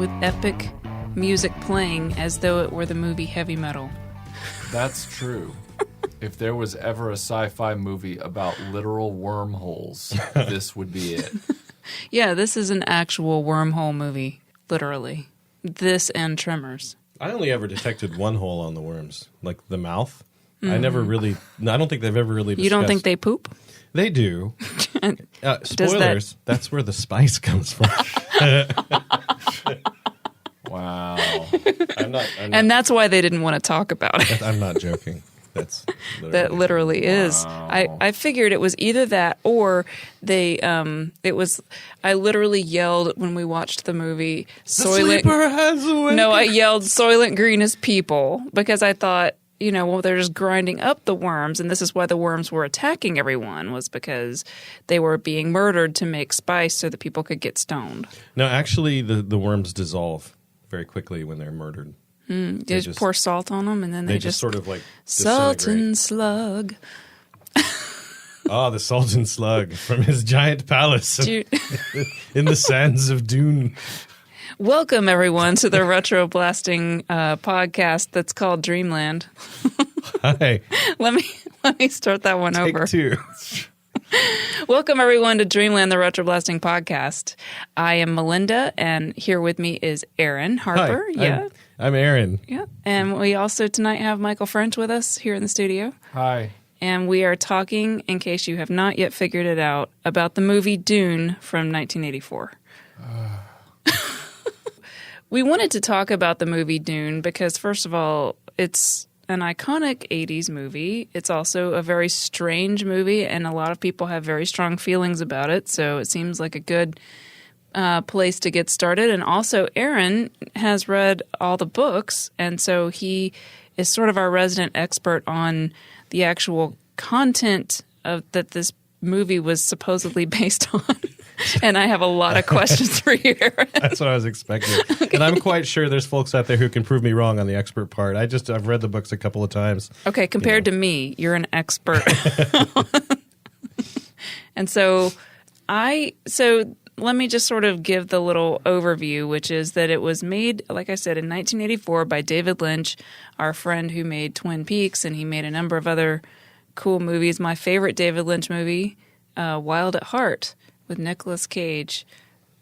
with epic music playing as though it were the movie Heavy Metal. That's true. If there was ever a sci-fi movie about literal wormholes, this would be it. Yeah, this is an actual wormhole movie, literally. This and Tremors. I only ever detected one hole on the worms, like the mouth. I don't think they've ever really discussed. You don't think they poop? They do. Spoilers, that's where the spice comes from. Wow. I'm not, and that's why they didn't want to talk about it. I'm not joking. That literally is. Wow. I figured it was either that or they. It was. I literally yelled when we watched the movie. Sleeper has awakened. No, I yelled "Soylent Green is people" because I thought, well, they're just grinding up the worms, and this is why the worms were attacking everyone, was because they were being murdered to make spice so that people could get stoned. No, actually, the worms dissolve very quickly when they're murdered. They just pour salt on them, and then they just sort of like salt and slug. The Sultan Slug from his giant palace in the sands of Dune. Welcome, everyone, to the RetroBlasting podcast that's called Dreamland. Hi. Let me start that one over. Take two. Welcome, everyone, to Dreamland, the RetroBlasting podcast. I am Melinda, and here with me is Aaron Harper. Hi, yeah, I'm Aaron. Yeah, and we also tonight have Michael French with us here in the studio. Hi. And we are talking, in case you have not yet figured it out, about the movie Dune from 1984. We wanted to talk about the movie Dune because, first of all, it's an iconic 80s movie. It's also a very strange movie, and a lot of people have very strong feelings about it, so it seems like a good place to get started. And also, Aaron has read all the books, and so he is sort of our resident expert on the actual content that this movie was supposedly based on. And I have a lot of questions for you, Aaron. That's what I was expecting. Okay. And I'm quite sure there's folks out there who can prove me wrong on the expert part. I've read the books a couple of times. Okay, compared to me, you're an expert. And so let me just sort of give the little overview, which is that it was made, like I said, in 1984 by David Lynch, our friend who made Twin Peaks, and he made a number of other cool movies. My favorite David Lynch movie, Wild at Heart, with Nicolas Cage,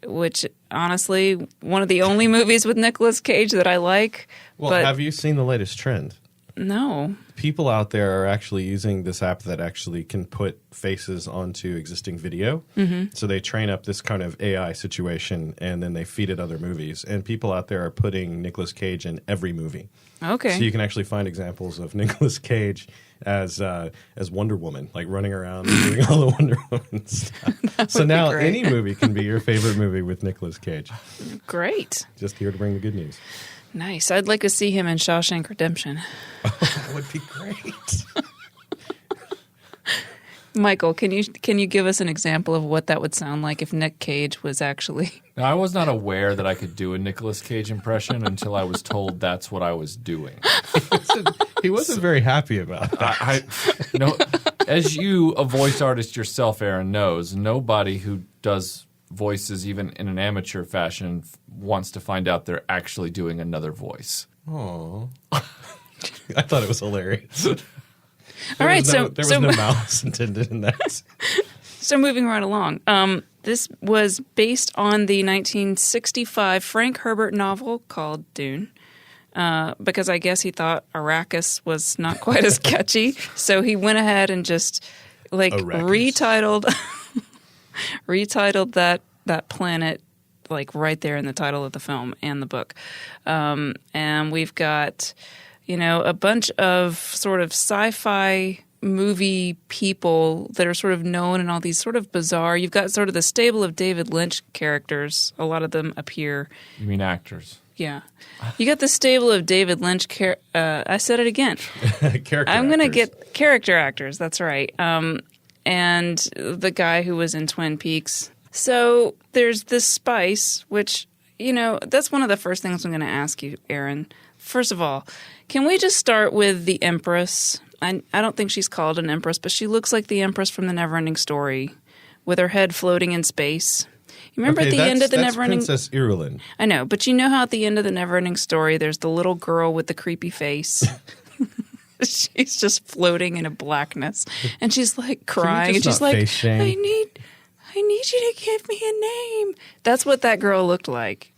which honestly, one of the only movies with Nicolas Cage that I like. Well, have you seen the latest trend? No. People out there are actually using this app that actually can put faces onto existing video. Mm-hmm. So they train up this kind of AI situation, and then they feed it other movies. And people out there are putting Nicolas Cage in every movie. Okay. So you can actually find examples of Nicolas Cage as Wonder Woman, like running around and doing all the Wonder Woman stuff. So now any movie can be your favorite movie with Nicolas Cage. Great. Just here to bring the good news. Nice. I'd like to see him in Shawshank Redemption. Oh, that would be great. Michael, can you give us an example of what that would sound like if Nick Cage was actually... Now, I was not aware that I could do a Nicolas Cage impression until I was told that's what I was doing. He wasn't very happy about that. As you, a voice artist yourself, Aaron, knows, nobody who does voices, even in an amateur fashion, wants to find out they're actually doing another voice. Oh, I thought it was hilarious. All right, there was no malice intended in that. So moving right along, this was based on the 1965 Frank Herbert novel called Dune, because I guess he thought Arrakis was not quite as catchy, so he went ahead and just retitled that planet, like right there in the title of the film and the book. And we've got, a bunch of sort of sci-fi movie people that are sort of known in all these sort of bizarre. You've got sort of the stable of David Lynch characters. A lot of them appear. You mean actors? Yeah. You got the stable of David Lynch. I said it again. I'm going to get character actors. That's right. And the guy who was in Twin Peaks. So there's this spice, which, that's one of the first things I'm going to ask you, Aaron. First of all, can we just start with the Empress? I don't think she's called an Empress, but she looks like the Empress from the Neverending Story with her head floating in space. You remember at the end of the Neverending... Princess Irulan. I know, but you know how at the end of the Neverending Story, there's the little girl with the creepy face. She's just floating in a blackness, and she's like crying, and she's like, "I need you to give me a name." That's what that girl looked like,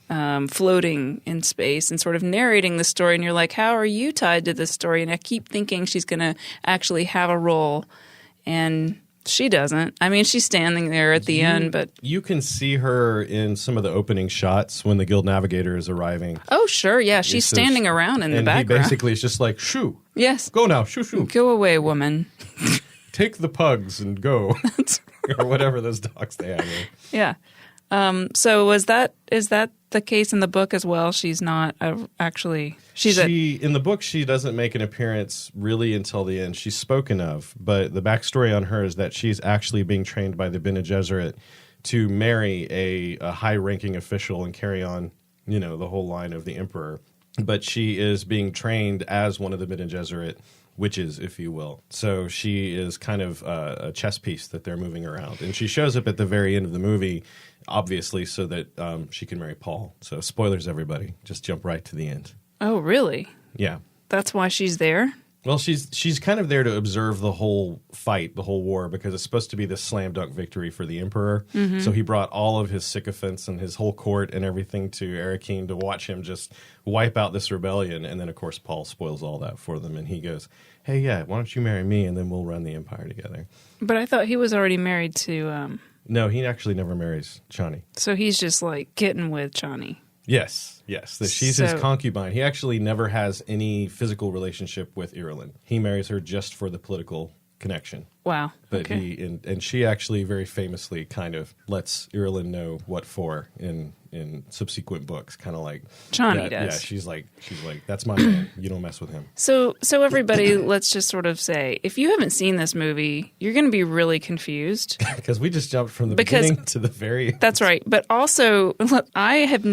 floating in space and sort of narrating the story. And you're like, "How are you tied to this story?" And I keep thinking she's going to actually have a role, and she doesn't. I mean, she's standing there at the end, but... You can see her in some of the opening shots when the Guild Navigator is arriving. Oh, sure, yeah. She's standing around in the background. And he basically is just like, shoo. Yes. Go now, shoo, shoo. Go away, woman. Take the pugs and go. Or whatever those dogs they have there. Yeah. So is that the case in the book as well? She's not actually... In the book, she doesn't make an appearance really until the end. She's spoken of, but the backstory on her is that she's actually being trained by the Bene Gesserit to marry a high-ranking official and carry on, the whole line of the Emperor. But she is being trained as one of the Bene Gesserit witches, if you will. So she is kind of a chess piece that they're moving around. And she shows up at the very end of the movie, obviously, so that she can marry Paul. So spoilers, everybody. Just jump right to the end. Oh, really? Yeah. That's why she's there? Well, she's kind of there to observe the whole fight, the whole war, because it's supposed to be this slam dunk victory for the Emperor. Mm-hmm. So he brought all of his sycophants and his whole court and everything to Arakeen to watch him just wipe out this rebellion. And then, of course, Paul spoils all that for them. And he goes, "Hey, yeah, why don't you marry me and then we'll run the empire together." But I thought he was already married to... No, he actually never marries Chani. So he's just like getting with Chani. Yes. She's his concubine. He actually never has any physical relationship with Irulan. He marries her just for the political connection. Wow. But okay. and she actually very famously kind of lets Irulan know what for in subsequent books, kind of like Chani does. Yeah, she's like, that's my man. You don't mess with him. So everybody, let's just sort of say, if you haven't seen this movie, you're going to be really confused because we just jumped from the beginning to the very end. That's right. But also, I had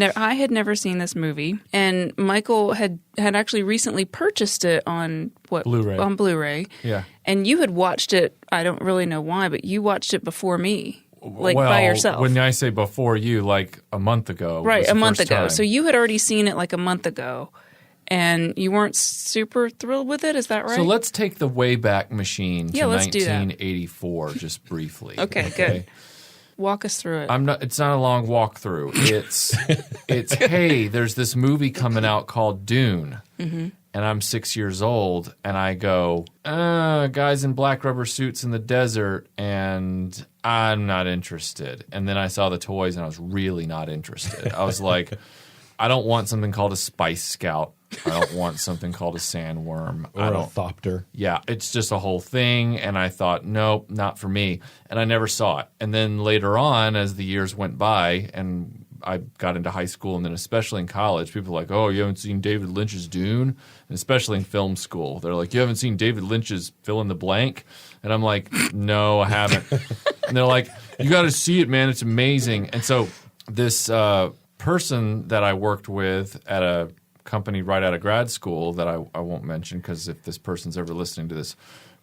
never seen this movie, and Michael had actually recently purchased it on Blu-ray. On Blu-ray. Yeah. And you had watched it. I don't really know why, but you watched it before me. By yourself. When I say before you, like a month ago. Right, a month ago. Time. So you had already seen it like a month ago, and you weren't super thrilled with it, is that right? So let's take the Wayback Machine to let's do that. 1984 just briefly. Okay, good. Walk us through it. It's not a long walkthrough. It's hey, there's this movie coming out called Dune. Mm-hmm. And I'm 6 years old, and I go, guys in black rubber suits in the desert, and I'm not interested. And then I saw the toys, and I was really not interested. I was like, I don't want something called a Spice Scout. I don't want something called a sandworm. Or a Thopter. Yeah, it's just a whole thing, and I thought, nope, not for me. And I never saw it. And then later on, as the years went by, and I got into high school and then especially in college, people are like, oh, you haven't seen David Lynch's Dune? And especially in film school. They're like, you haven't seen David Lynch's fill in the blank? And I'm like, no, I haven't. And they're like, you got to see it, man. It's amazing. And so this person that I worked with at a company right out of grad school that I won't mention because if this person's ever listening to this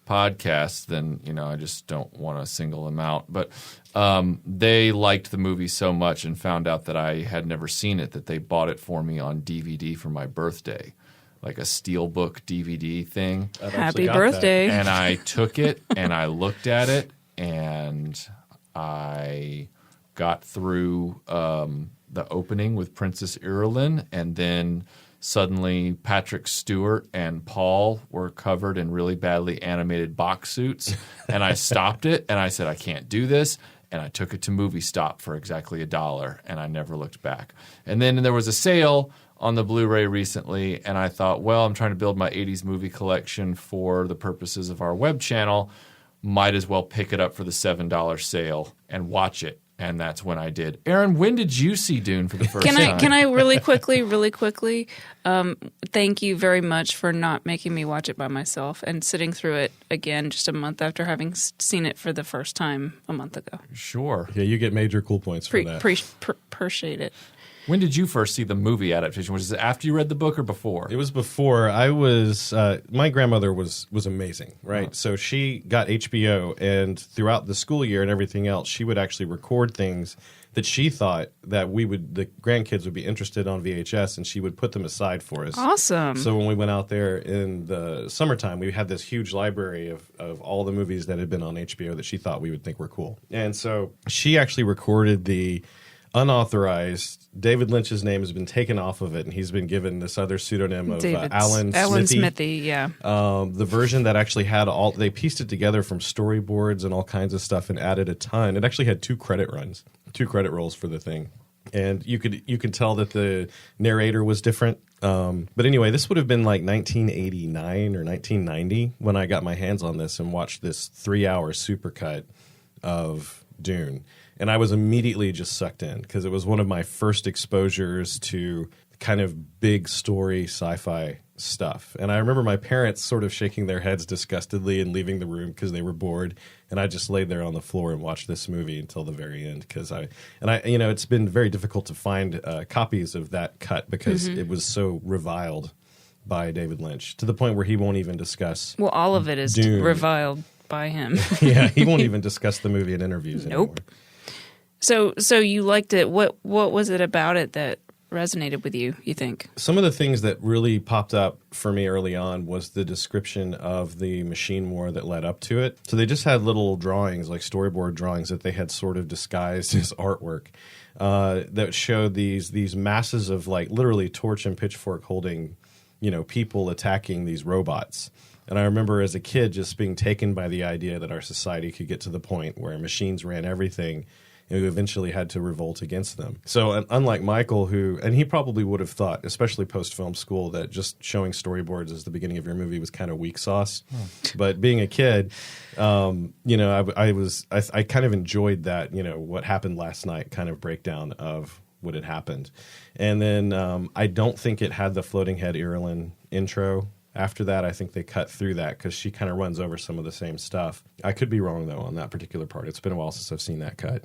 podcast, then I just don't want to single them out. But they liked the movie so much and found out that I had never seen it that they bought it for me on DVD for my birthday, like a Steelbook DVD thing. Happy birthday! And I took it and I looked at it and I got through the opening with Princess Irulan, and then suddenly Patrick Stewart and Paul were covered in really badly animated box suits, and I stopped it and I said, I can't do this. And I took it to Movie Stop for exactly $1, and I never looked back. And then there was a sale on the Blu-ray recently, and I thought, well, I'm trying to build my 80s movie collection for the purposes of our web channel. Might as well pick it up for the $7 sale and watch it. And that's when I did. Aaron, when did you see Dune for the first time? Can I really quickly, thank you very much for not making me watch it by myself and sitting through it again just a month after having seen it for the first time a month ago. Sure. Yeah, you get major cool points for that. Appreciate it. When did you first see the movie adaptation? Was it after you read the book or before? It was before. I was my grandmother was amazing, right? Oh. So she got HBO, and throughout the school year and everything else, she would actually record things that she thought that the grandkids would be interested on VHS, and she would put them aside for us. Awesome. So when we went out there in the summertime, we had this huge library of all the movies that had been on HBO that she thought we would think were cool. And so she actually recorded the unauthorized. David Lynch's name has been taken off of it, and he's been given this other pseudonym of Alan Smithy. Yeah. The version that actually had they pieced it together from storyboards and all kinds of stuff and added a ton. It actually had 2 credit rolls for the thing. And you could tell that the narrator was different. But anyway, this would have been like 1989 or 1990 when I got my hands on this and watched this 3-hour supercut of Dune. And I was immediately just sucked in because it was one of my first exposures to kind of big story sci-fi stuff. And I remember my parents sort of shaking their heads disgustedly and leaving the room because they were bored. And I just laid there on the floor and watched this movie until the very end because it's been very difficult to find copies of that cut because it was so reviled by David Lynch to the point where he won't even discuss. Well, all of it is Dune. reviled by him. Yeah, he won't even discuss the movie in interviews anymore. So you liked it. What was it about it that resonated with you think? Some of the things that really popped up for me early on was the description of the machine war that led up to it. So they just had little drawings, like storyboard drawings that they had sort of disguised as artwork that showed these masses of like literally torch and pitchfork holding, people attacking these robots. And I remember as a kid just being taken by the idea that our society could get to the point where machines ran everything, and we eventually had to revolt against them. So unlike Michael, and he probably would have thought, especially post-film school, that just showing storyboards as the beginning of your movie was kind of weak sauce. But being a kid, I kind of enjoyed that, what happened last night kind of breakdown of what had happened. And then I don't think it had the floating head Irulan intro. After that, I think they cut through that because she kind of runs over some of the same stuff. I could be wrong, though, on that particular part. It's been a while since I've seen that cut.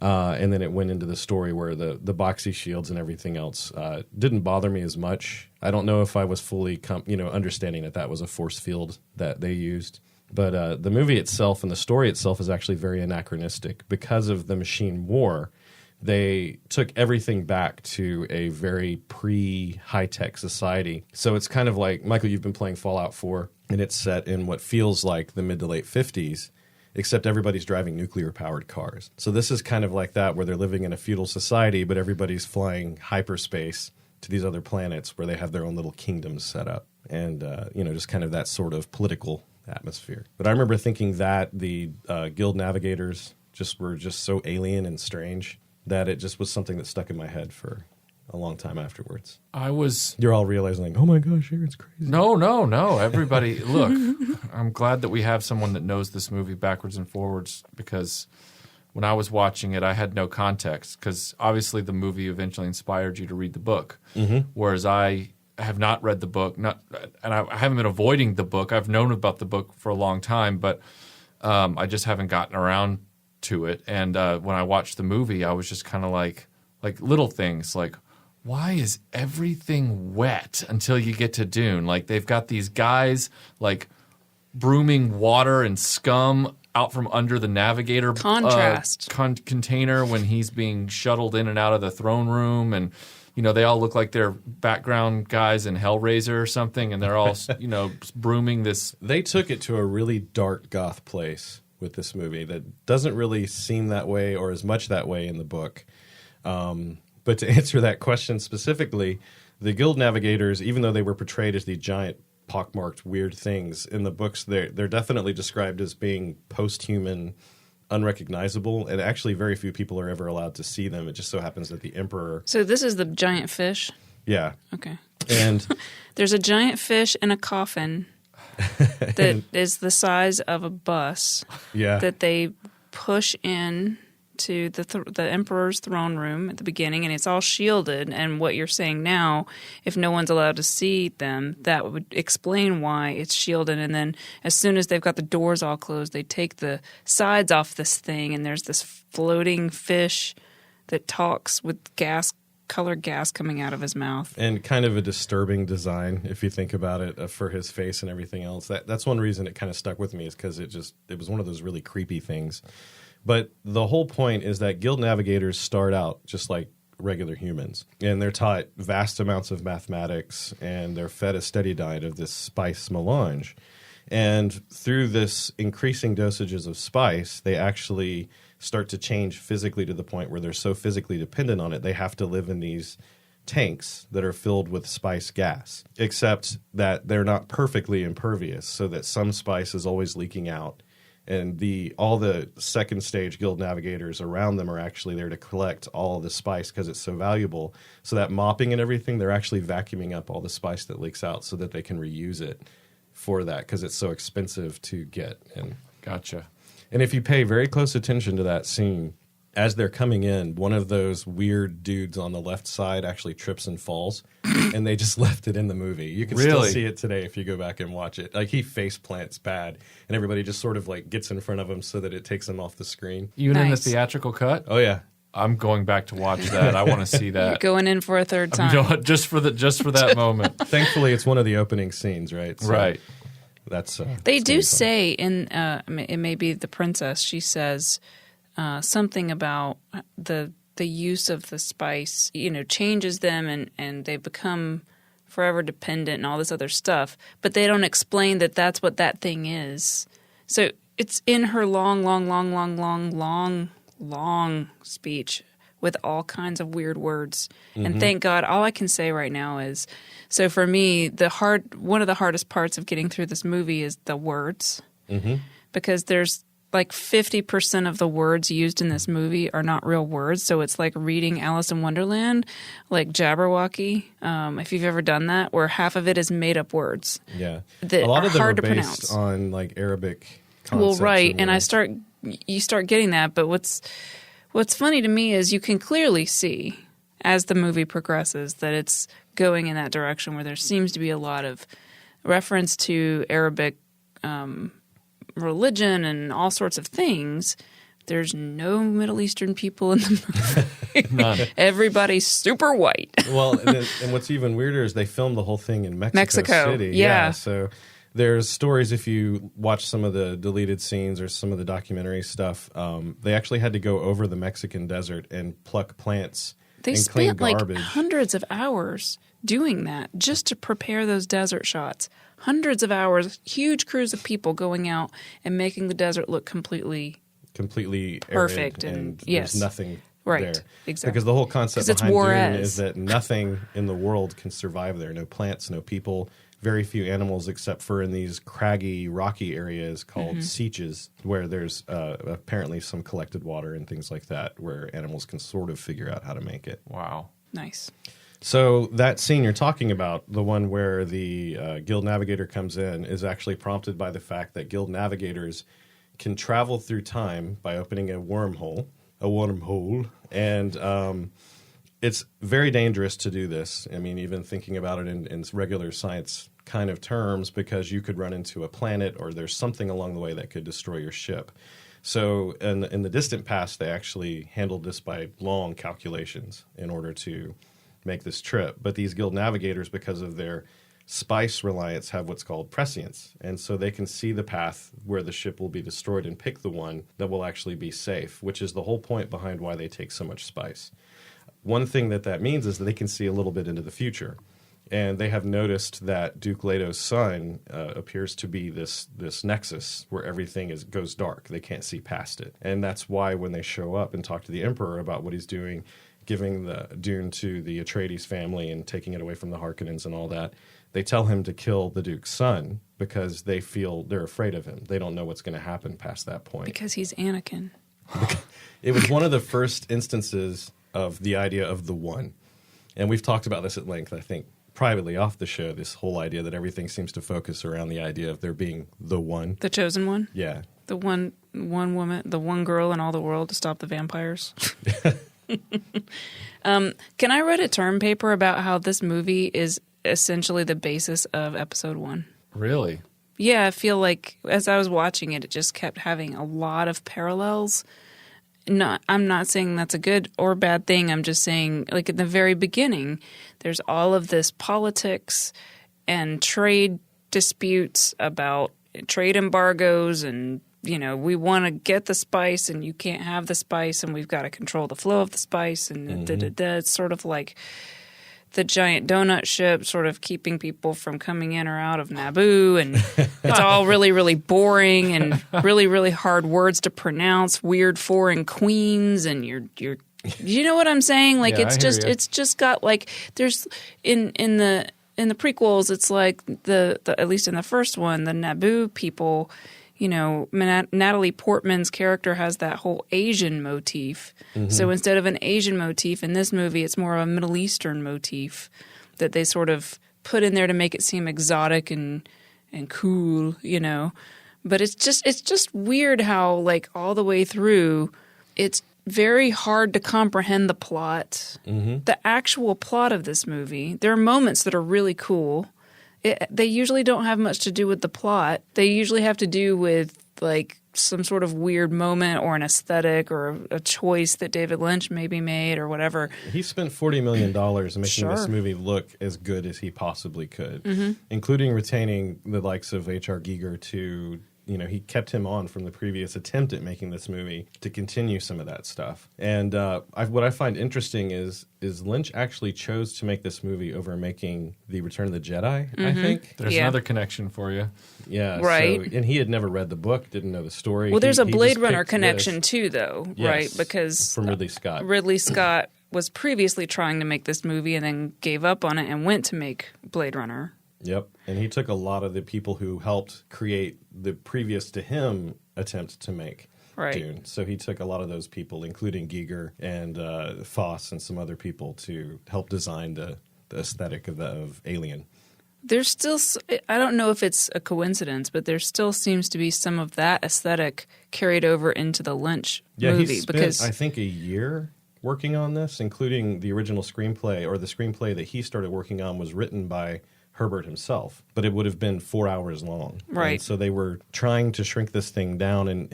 And then it went into the story where the boxy shields and everything else didn't bother me as much. I don't know if I was fully understanding that was a force field that they used. But the movie itself and the story itself is actually very anachronistic. Because of the machine war, they took everything back to a very pre-high-tech society. So it's kind of like, Michael, you've been playing Fallout 4, and it's set in what feels like the mid to late 50s, except everybody's driving nuclear-powered cars. So this is kind of like that, where they're living in a feudal society, but everybody's flying hyperspace to these other planets where they have their own little kingdoms set up. And, just kind of that sort of political atmosphere. But I remember thinking that the guild navigators were just so alien and strange that it just was something that stuck in my head for a long time afterwards. You're all realizing, like, oh my gosh, Aaron's crazy. No. Everybody, look, I'm glad that we have someone that knows this movie backwards and forwards, because when I was watching it, I had no context, because obviously the movie eventually inspired you to read the book, whereas I have not read the book, and I haven't been avoiding the book. I've known about the book for a long time, but I just haven't gotten around to it. And when I watched the movie, I was just kind of like little things like, why is everything wet until you get to Dune? Like, they've got these guys like brooming water and scum out from under the navigator contrast container when he's being shuttled in and out of the throne room, and they all look like they're background guys in Hellraiser or something, and they're all brooming this. They took it to a really dark goth place with this movie that doesn't really seem that way or as much that way in the book. But to answer that question specifically, the guild navigators, even though they were portrayed as these giant pockmarked weird things, in the books they're definitely described as being post-human, unrecognizable, and actually very few people are ever allowed to see them. It just so happens that the emperor... So this is the giant fish? Yeah. Okay. And there's a giant fish in a coffin that is the size of a bus. Yeah. That they push in to the emperor's throne room at the beginning, and it's all shielded. And what you're saying now, if no one's allowed to see them, that would explain why it's shielded. And then as soon as they've got the doors all closed, they take the sides off this thing, and there's this floating fish that talks with gas colored gas coming out of his mouth. And kind of a disturbing design, if you think about it, for his face and everything else. That's one reason it kind of stuck with me, is because it was one of those really creepy things. But the whole point is that guild navigators start out just like regular humans, and they're taught vast amounts of mathematics, and they're fed a steady diet of this spice melange. And through this increasing dosages of spice, they actually start to change physically to the point where they're so physically dependent on it, they have to live in these tanks that are filled with spice gas, except that they're not perfectly impervious, so that some spice is always leaking out. And all the second stage guild navigators around them are actually there to collect all the spice because it's so valuable. So that mopping and everything, they're actually vacuuming up all the spice that leaks out so that they can reuse it for that, because it's so expensive to get. And Gotcha. And if you pay very close attention to that scene, as they're coming in, one of those weird dudes on the left side actually trips and falls, and they just left it in the movie. You can still see it today if you go back and watch it. Like, he face plants bad, and everybody just sort of like gets in front of him so that it takes him off the screen. Even in the theatrical cut? Oh, yeah. I'm going back to watch that. I want to see that. You're going in for a third time. Just for that moment. Thankfully, it's one of the opening scenes, right? So right. That's they do say in it may be the princess. She says something about the use of the spice, changes them and they become forever dependent and all this other stuff. But they don't explain that that's what that thing is. So it's in her long speech with all kinds of weird words. Mm-hmm. And thank God, all I can say right now is, so for me, one of the hardest parts of getting through this movie is the words. Mm-hmm. Because there's like 50% of the words used in this movie are not real words. So it's like reading Alice in Wonderland, like Jabberwocky, if you've ever done that, where half of it is made up words. Yeah. That a lot are of them hard are to based pronounce. on like Arabic concepts. Well, right. And you start getting that. But what's funny to me is you can clearly see as the movie progresses that it's going in that direction where there seems to be a lot of reference to Arabic religion and all sorts of things. There's no Middle Eastern people in the movie. None. Everybody's super white. Well, and what's even weirder is they filmed the whole thing in Mexico City. Yeah. So there's stories, if you watch some of the deleted scenes or some of the documentary stuff, they actually had to go over the Mexican desert and pluck plants and clean garbage. Like hundreds of hours doing that just to prepare those desert shots. Hundreds of hours, huge crews of people going out and making the desert look completely perfect and yes, there's nothing right, there. Exactly. Because the whole concept behind Dune is that nothing in the world can survive there. No plants, no people, very few animals except for in these craggy, rocky areas called sieges, where there's apparently some collected water and things like that, where animals can sort of figure out how to make it. Wow. Nice. So that scene you're talking about, the one where the guild navigator comes in, is actually prompted by the fact that guild navigators can travel through time by opening a wormhole, and it's very dangerous to do this. I mean, even thinking about it in regular science kind of terms, because you could run into a planet or there's something along the way that could destroy your ship. So in the distant past, they actually handled this by long calculations in order to make this trip. But these guild navigators, because of their spice reliance, have what's called prescience. And so they can see the path where the ship will be destroyed and pick the one that will actually be safe, which is the whole point behind why they take so much spice. One thing that means is that they can see a little bit into the future. And they have noticed that Duke Leto's sun appears to be this nexus where everything goes dark. They can't see past it. And that's why when they show up and talk to the Emperor about what he's doing, giving the Dune to the Atreides family and taking it away from the Harkonnens and all that, they tell him to kill the Duke's son because they're afraid of him. They don't know what's going to happen past that point. Because he's Anakin. It was one of the first instances of the idea of the one. And we've talked about this at length, I think, privately off the show, this whole idea that everything seems to focus around the idea of there being the one. The chosen one? Yeah. The one woman, the one girl in all the world to stop the vampires. Can I read a term paper about how this movie is essentially the basis of episode 1? Really? Yeah, I feel like as I was watching it, it just kept having a lot of parallels. I'm not saying that's a good or bad thing. I'm just saying, like, at the very beginning, there's all of this politics and trade disputes about trade embargoes and, you know, we want to get the spice and you can't have the spice and we've got to control the flow of the spice and It's sort of like the giant donut ship sort of keeping people from coming in or out of Naboo, and it's all really, really boring and really, really hard words to pronounce, weird foreign queens, and you know what I'm saying? Like, Yeah, it's just got, like, there's in the prequels, it's like the at least in the first one, the Naboo people, you know, Natalie Portman's character has that whole Asian motif. So instead of an Asian motif in this movie, it's more of a Middle Eastern motif that they sort of put in there to make it seem exotic and cool, you know. But it's just weird how, like, all the way through, it's very hard to comprehend the plot. The actual plot of this movie. There are moments that are really cool. They usually don't have much to do with the plot. They usually have to do with, like, some sort of weird moment or an aesthetic or a choice that David Lynch maybe made or whatever. He spent $40 million making this movie look as good as he possibly could, including retaining the likes of H.R. Giger to... You know, he kept him on from the previous attempt at making this movie to continue some of that stuff. And what I find interesting is Lynch actually chose to make this movie over making The Return of the Jedi, I think. There's another connection for you. Yeah. Right. So, and he had never read the book, didn't know the story. Well, there's a he Blade just Runner picked connection this. too, though, Yes, right? Because from Ridley Scott. Ridley Scott was previously trying to make this movie and then gave up on it and went to make Blade Runner. Yep. And he took a lot of the people who helped create the previous to him attempt to make Dune. So he took a lot of those people, including Giger and Foss and some other people, to help design the aesthetic of Alien. There's still, I don't know if it's a coincidence, but there still seems to be some of that aesthetic carried over into the Lynch movie. He spent, I think, a year working on this, including the original screenplay, or the screenplay that he started working on was written by Herbert himself, but it would have been 4 hours long. Right. And so they were trying to shrink this thing down, and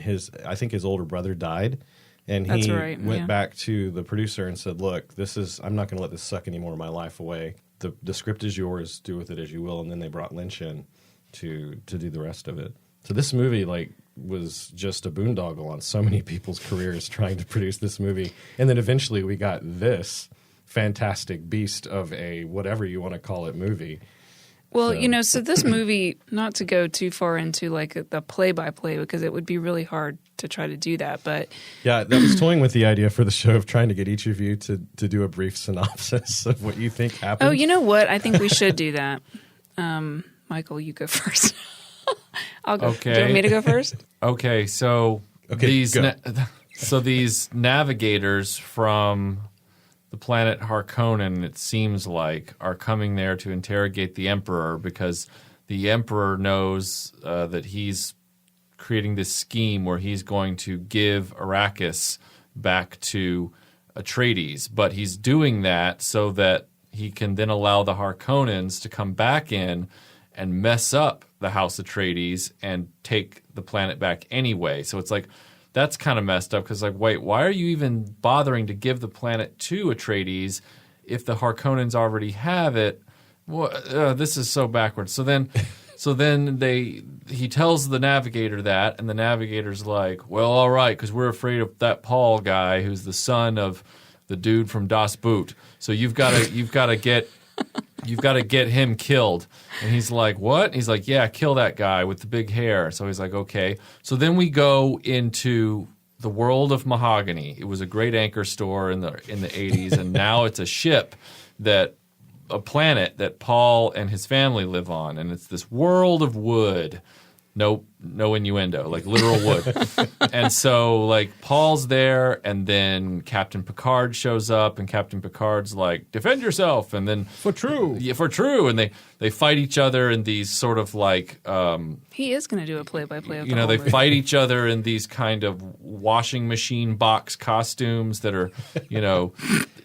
I think his older brother died, and he went back to the producer and said, look, I'm not going to let this suck any more of my life away. The script is yours, do with it as you will. And then they brought Lynch in to do the rest of it. So this movie, like, was just a boondoggle on so many people's careers trying to produce this movie. And then eventually we got this fantastic beast of a whatever you want to call it movie. Well, you know, so this movie, not to go too far into like the play-by-play, because it would be really hard to try to do that, but... Yeah, that was toying with the idea for the show of trying to get each of you to do a brief synopsis of what you think happened. Oh, you know what? I think we should do that. Michael, you go first. I'll go. Okay. Do you want me to go first? Okay, so these navigators from... the planet Harkonnen, it seems like, are coming there to interrogate the Emperor because the Emperor knows that he's creating this scheme where he's going to give Arrakis back to Atreides. But he's doing that so that he can then allow the Harkonnens to come back in and mess up the House Atreides and take the planet back anyway. So it's like... that's kind of messed up because, like, wait, why are you even bothering to give the planet to Atreides if the Harkonnens already have it? This is so backwards. So then he tells the navigator that, and the navigator's like, well, all right, because we're afraid of that Paul guy who's the son of the dude from Das Boot. So you've got to get him killed. And he's like, what? And he's like, yeah, kill that guy with the big hair. So he's like, okay. So then we go into the world of Mahogany. It was a great anchor store in the 80s, and now it's a planet that Paul and his family live on, and it's this world of wood. No innuendo, like literal wood. And so, like, Paul's there, and then Captain Picard shows up, and Captain Picard's like, defend yourself, and then... For true. Yeah, for true. And they fight each other in these sort of like... he is going to do a play-by-play of the you know, whole they movie. fight each other in these kind of washing machine box costumes that are, you know...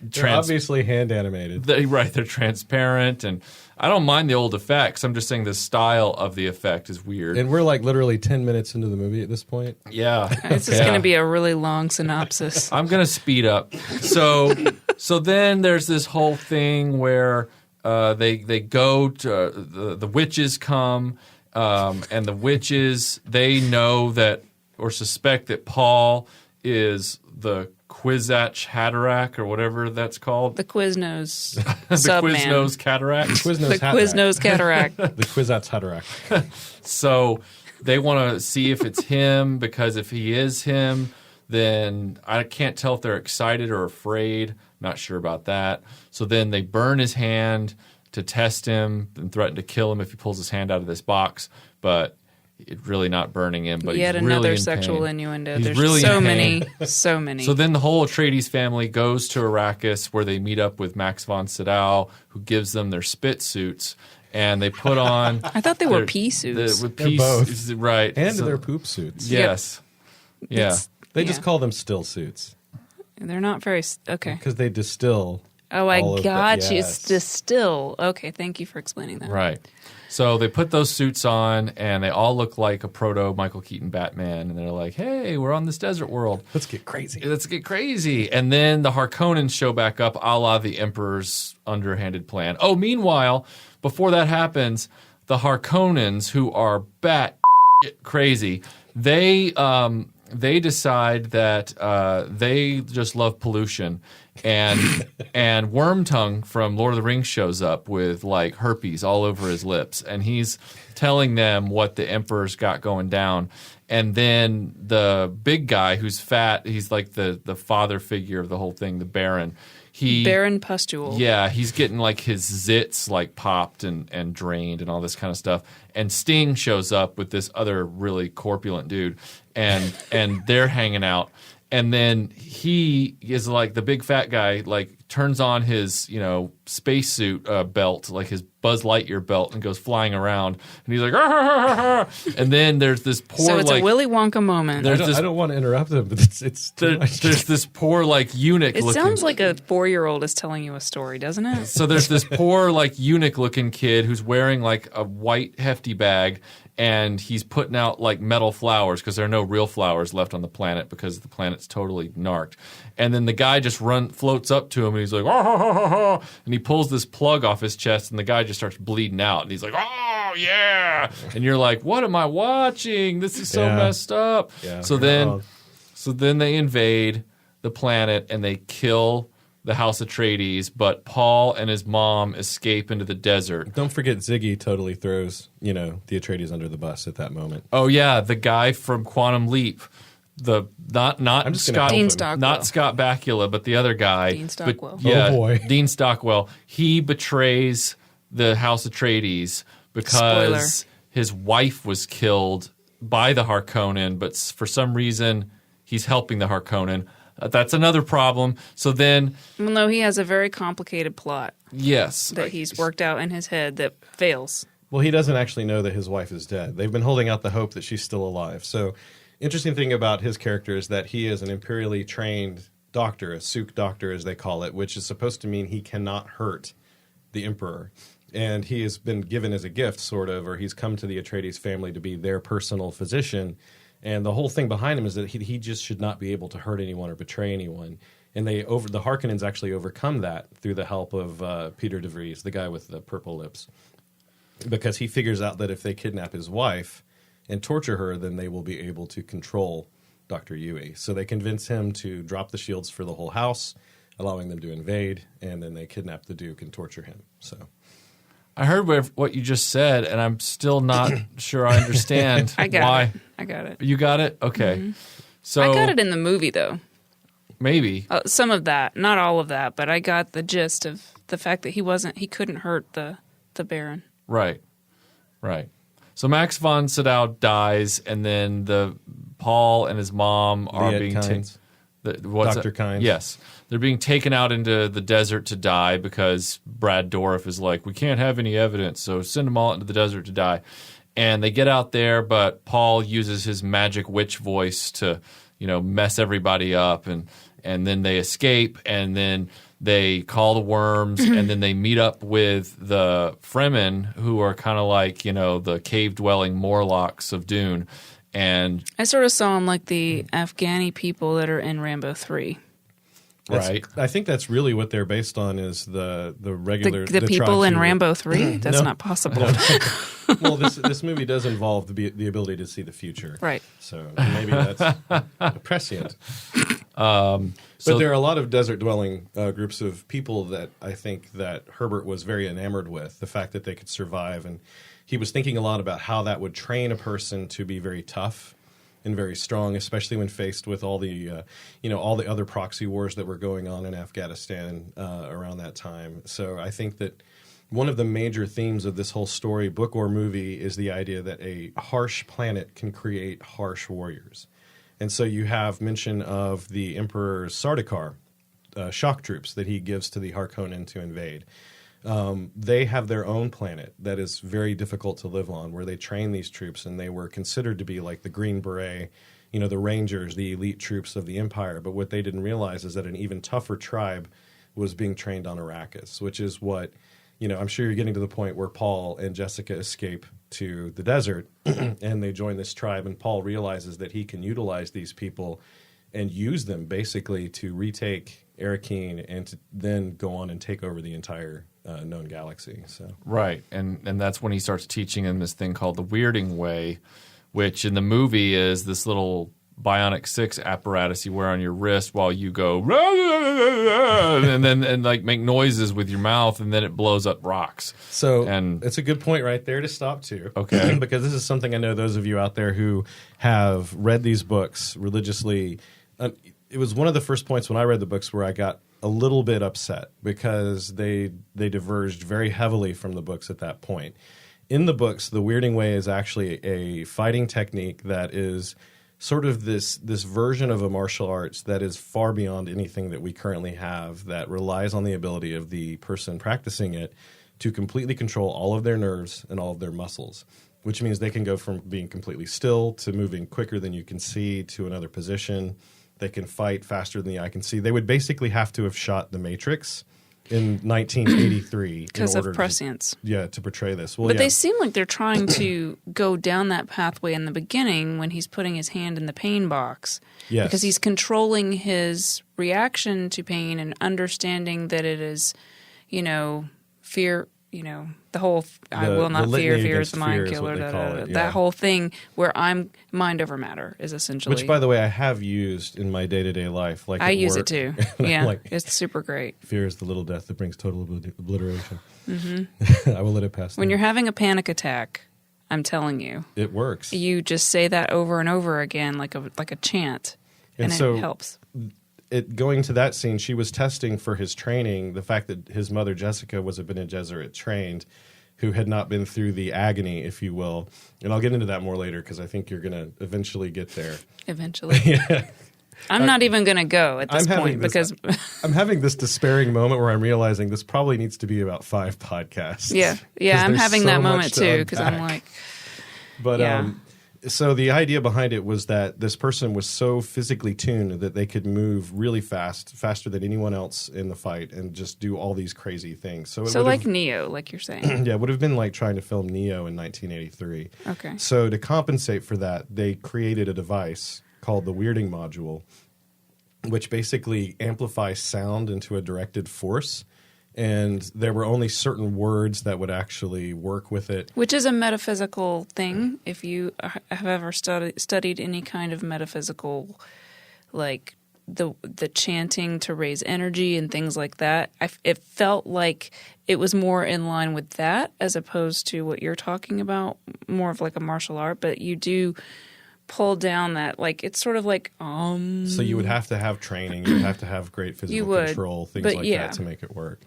They're obviously hand animated. They're transparent, and I don't mind the old effects. I'm just saying the style of the effect is weird. And we're like literally literally 10 minutes into the movie at this point. Yeah. This is going to be a really long synopsis. I'm going to speed up. So then there's this whole thing where they go to the witches come, and the witches, they know that or suspect that Paul is the Kwisatz Haderach or whatever that's called. The Quiznos The Subman. Quiznos Cataract. The Quiznos Cataract. The Kwisatz Haderach. So they want to see if it's him, because if he is him, then I can't tell if they're excited or afraid. Not sure about that. So then they burn his hand to test him and threaten to kill him if he pulls his hand out of this box. But it's really not burning him. But Yet he's really another in sexual pain. innuendo. He's There's really so in many, pain. so many. So then the whole Atreides family goes to Arrakis, where they meet up with Max von Sydow, who gives them their spit suits. And they put on. I thought they were pea suits. With They're pea both. suits, right? And So- their poop suits. Yes. Yeah. They just call them still suits They're not very okay. because they distill. Oh, I all of got the- you. yes. It's distill. Okay, thank you for explaining that. Right. So they put those suits on, and they all look like a proto Michael Keaton Batman. And they're like, "Hey, we're on this desert world. Let's get crazy. Let's get crazy." And then the Harkonnens show back up, a la the Emperor's underhanded plan. Oh, meanwhile, before that happens, the Harkonnens, who are bat crazy, they decide that they just love pollution, and Wormtongue from Lord of the Rings shows up with like herpes all over his lips, and he's telling them what the Emperor's got going down. And then the big guy who's fat, he's like the father figure of the whole thing, the Baron. Baron Pustule. Yeah, he's getting like his zits like popped and drained and all this kind of stuff. And Sting shows up with this other really corpulent dude, and they're hanging out. And then he is like the big fat guy, like turns on his spacesuit belt, like his Buzz Lightyear belt, and goes flying around. And he's like, "Arr, arr, arr, arr." And then there's this poor So it's like a Willy Wonka moment. I don't want to interrupt them, but it's too much. there's this poor like eunuch. It looking. sounds like a 4-year-old is telling you a story, doesn't it? So there's this poor like eunuch-looking kid who's wearing like a white hefty bag, and he's putting out like metal flowers because there are no real flowers left on the planet because the planet's totally narked. And then the guy just floats up to him, and he's like, "Oh, ho, ho, ho, ho," and he pulls this plug off his chest, and the guy just starts bleeding out, and he's like, "Oh yeah," and you're like, "What am I watching? This is so messed up." Yeah. So then they invade the planet and they kill the House Atreides, but Paul and his mom escape into the desert. Don't forget Ziggy totally throws, the Atreides under the bus at that moment. Oh yeah, the guy from Quantum Leap, not I'm just gonna Scott, help him. Dean Stockwell. not Scott Bakula, but the other guy, Dean Stockwell. Yeah, Oh, boy. Dean Stockwell. He betrays the House Atreides because Spoiler. his wife was killed by the Harkonnen, but for some reason he's helping the Harkonnen. That's another problem. So then, Well, no, he has a very complicated plot yes, that he's worked out in his head that fails. Well, he doesn't actually know that his wife is dead. They've been holding out the hope that she's still alive. So, interesting thing about his character is that he is an imperially trained doctor, a Suk doctor as they call it, which is supposed to mean he cannot hurt the Emperor. And he has been given as a gift, sort of, or he's come to the Atreides family to be their personal physician. And the whole thing behind him is that he just should not be able to hurt anyone or betray anyone. And the Harkonnens actually overcome that through the help of Peter de Vries, the guy with the purple lips. Because he figures out that if they kidnap his wife and torture her, then they will be able to control Dr. Yui. So they convince him to drop the shields for the whole house, allowing them to invade, and then they kidnap the Duke and torture him. So I heard what you just said, and I'm still not sure I understand I got why. it. I got it. You got it? Okay. Mm-hmm. So I got it in the movie, though. maybe. Some of that, not all of that, but I got the gist of the fact that he couldn't hurt the Baron. Right. So Max von Sydow dies, and then Paul and his mom are Liet being Kynes. Dr. Kynes. Yes. They're being taken out into the desert to die because Brad Dourif is like, we can't have any evidence, so send them all into the desert to die. And they get out there, but Paul uses his magic witch voice to, mess everybody up, and then they escape, and then they call the worms, and then they meet up with the Fremen, who are kind of like, the cave-dwelling Morlocks of Dune. And I sort of saw them like the Afghani people that are in Rambo 3. Right. I think that's really what they're based on is the regular... The people in Rambo 3? That's No. not possible. Well, this movie does involve the ability to see the future. Right. So maybe that's prescient. So But there are a lot of desert-dwelling groups of people that I think that Herbert was very enamored with, the fact that they could survive. And he was thinking a lot about how that would train a person to be very tough and very strong, especially when faced with all the other proxy wars that were going on in Afghanistan around that time. So I think that one of the major themes of this whole story, book or movie, is the idea that a harsh planet can create harsh warriors. And so you have mention of the Emperor Sardaukar shock troops that he gives to the Harkonnen to invade. They have their own planet that is very difficult to live on, where they train these troops, and they were considered to be like the Green Beret, the Rangers, the elite troops of the Empire. But what they didn't realize is that an even tougher tribe was being trained on Arrakis, which is what, I'm sure you're getting to the point where Paul and Jessica escape to the desert, and they join this tribe, and Paul realizes that he can utilize these people and use them basically to retake Arakeen and to then go on and take over the entire known galaxy. So right, and that's when he starts teaching him this thing called the Weirding Way, which in the movie is this little Bionic 6 apparatus you wear on your wrist while you go and like make noises with your mouth, and then it blows up rocks. So and it's a good point right there to stop to. Okay. Because this is something I know those of you out there who have read these books religiously. It was one of the first points when I read the books where I got a little bit upset because they diverged very heavily from the books at that point. In the books, the Weirding Way is actually a fighting technique that is sort of this version of a martial arts that is far beyond anything that we currently have, that relies on the ability of the person practicing it to completely control all of their nerves and all of their muscles, which means they can go from being completely still to moving quicker than you can see to another position. They can fight faster than the eye can see. They would basically have to have shot The Matrix in 1983 because of prescience. To portray this. Well, but they seem like they're trying to go down that pathway in the beginning when he's putting his hand in the pain box. Yes. Because he's controlling his reaction to pain and understanding that it is, fear, the whole I will not fear, fear is the mind killer. That whole thing where I'm mind over matter is essentially. Which, by the way, I have used in my day-to-day life. Like I use work. it too. Yeah, it's super great. Fear is the little death that brings total obliteration. Mm-hmm. I will let it pass. When you're having a panic attack, I'm telling you, it works. You just say that over and over again, like a chant, and so it helps. Going to that scene, she was testing for his training, the fact that his mother, Jessica, was a Bene Gesserit trained, who had not been through the agony, if you will. And I'll get into that more later because I think you're going to eventually get there. Eventually. Yeah. I'm not even going to go at this point because I'm having this despairing moment where I'm realizing this probably needs to be about 5 podcasts. Yeah, I'm having that moment too because I'm like, but so the idea behind it was that this person was so physically tuned that they could move really fast, faster than anyone else in the fight, and just do all these crazy things. So like Neo, like you're saying. Yeah, it would have been like trying to film Neo in 1983. Okay. So to compensate for that, they created a device called the Weirding Module, which basically amplifies sound into a directed force. And there were only certain words that would actually work with it. Which is a metaphysical thing. If you have ever studied any kind of metaphysical, like the chanting to raise energy and things like that, it felt like it was more in line with that as opposed to what you're talking about, more of like a martial art. But you do pull down that, like, it's sort of like So you would have to have training, you would have to have great physical control, things like that to make it work.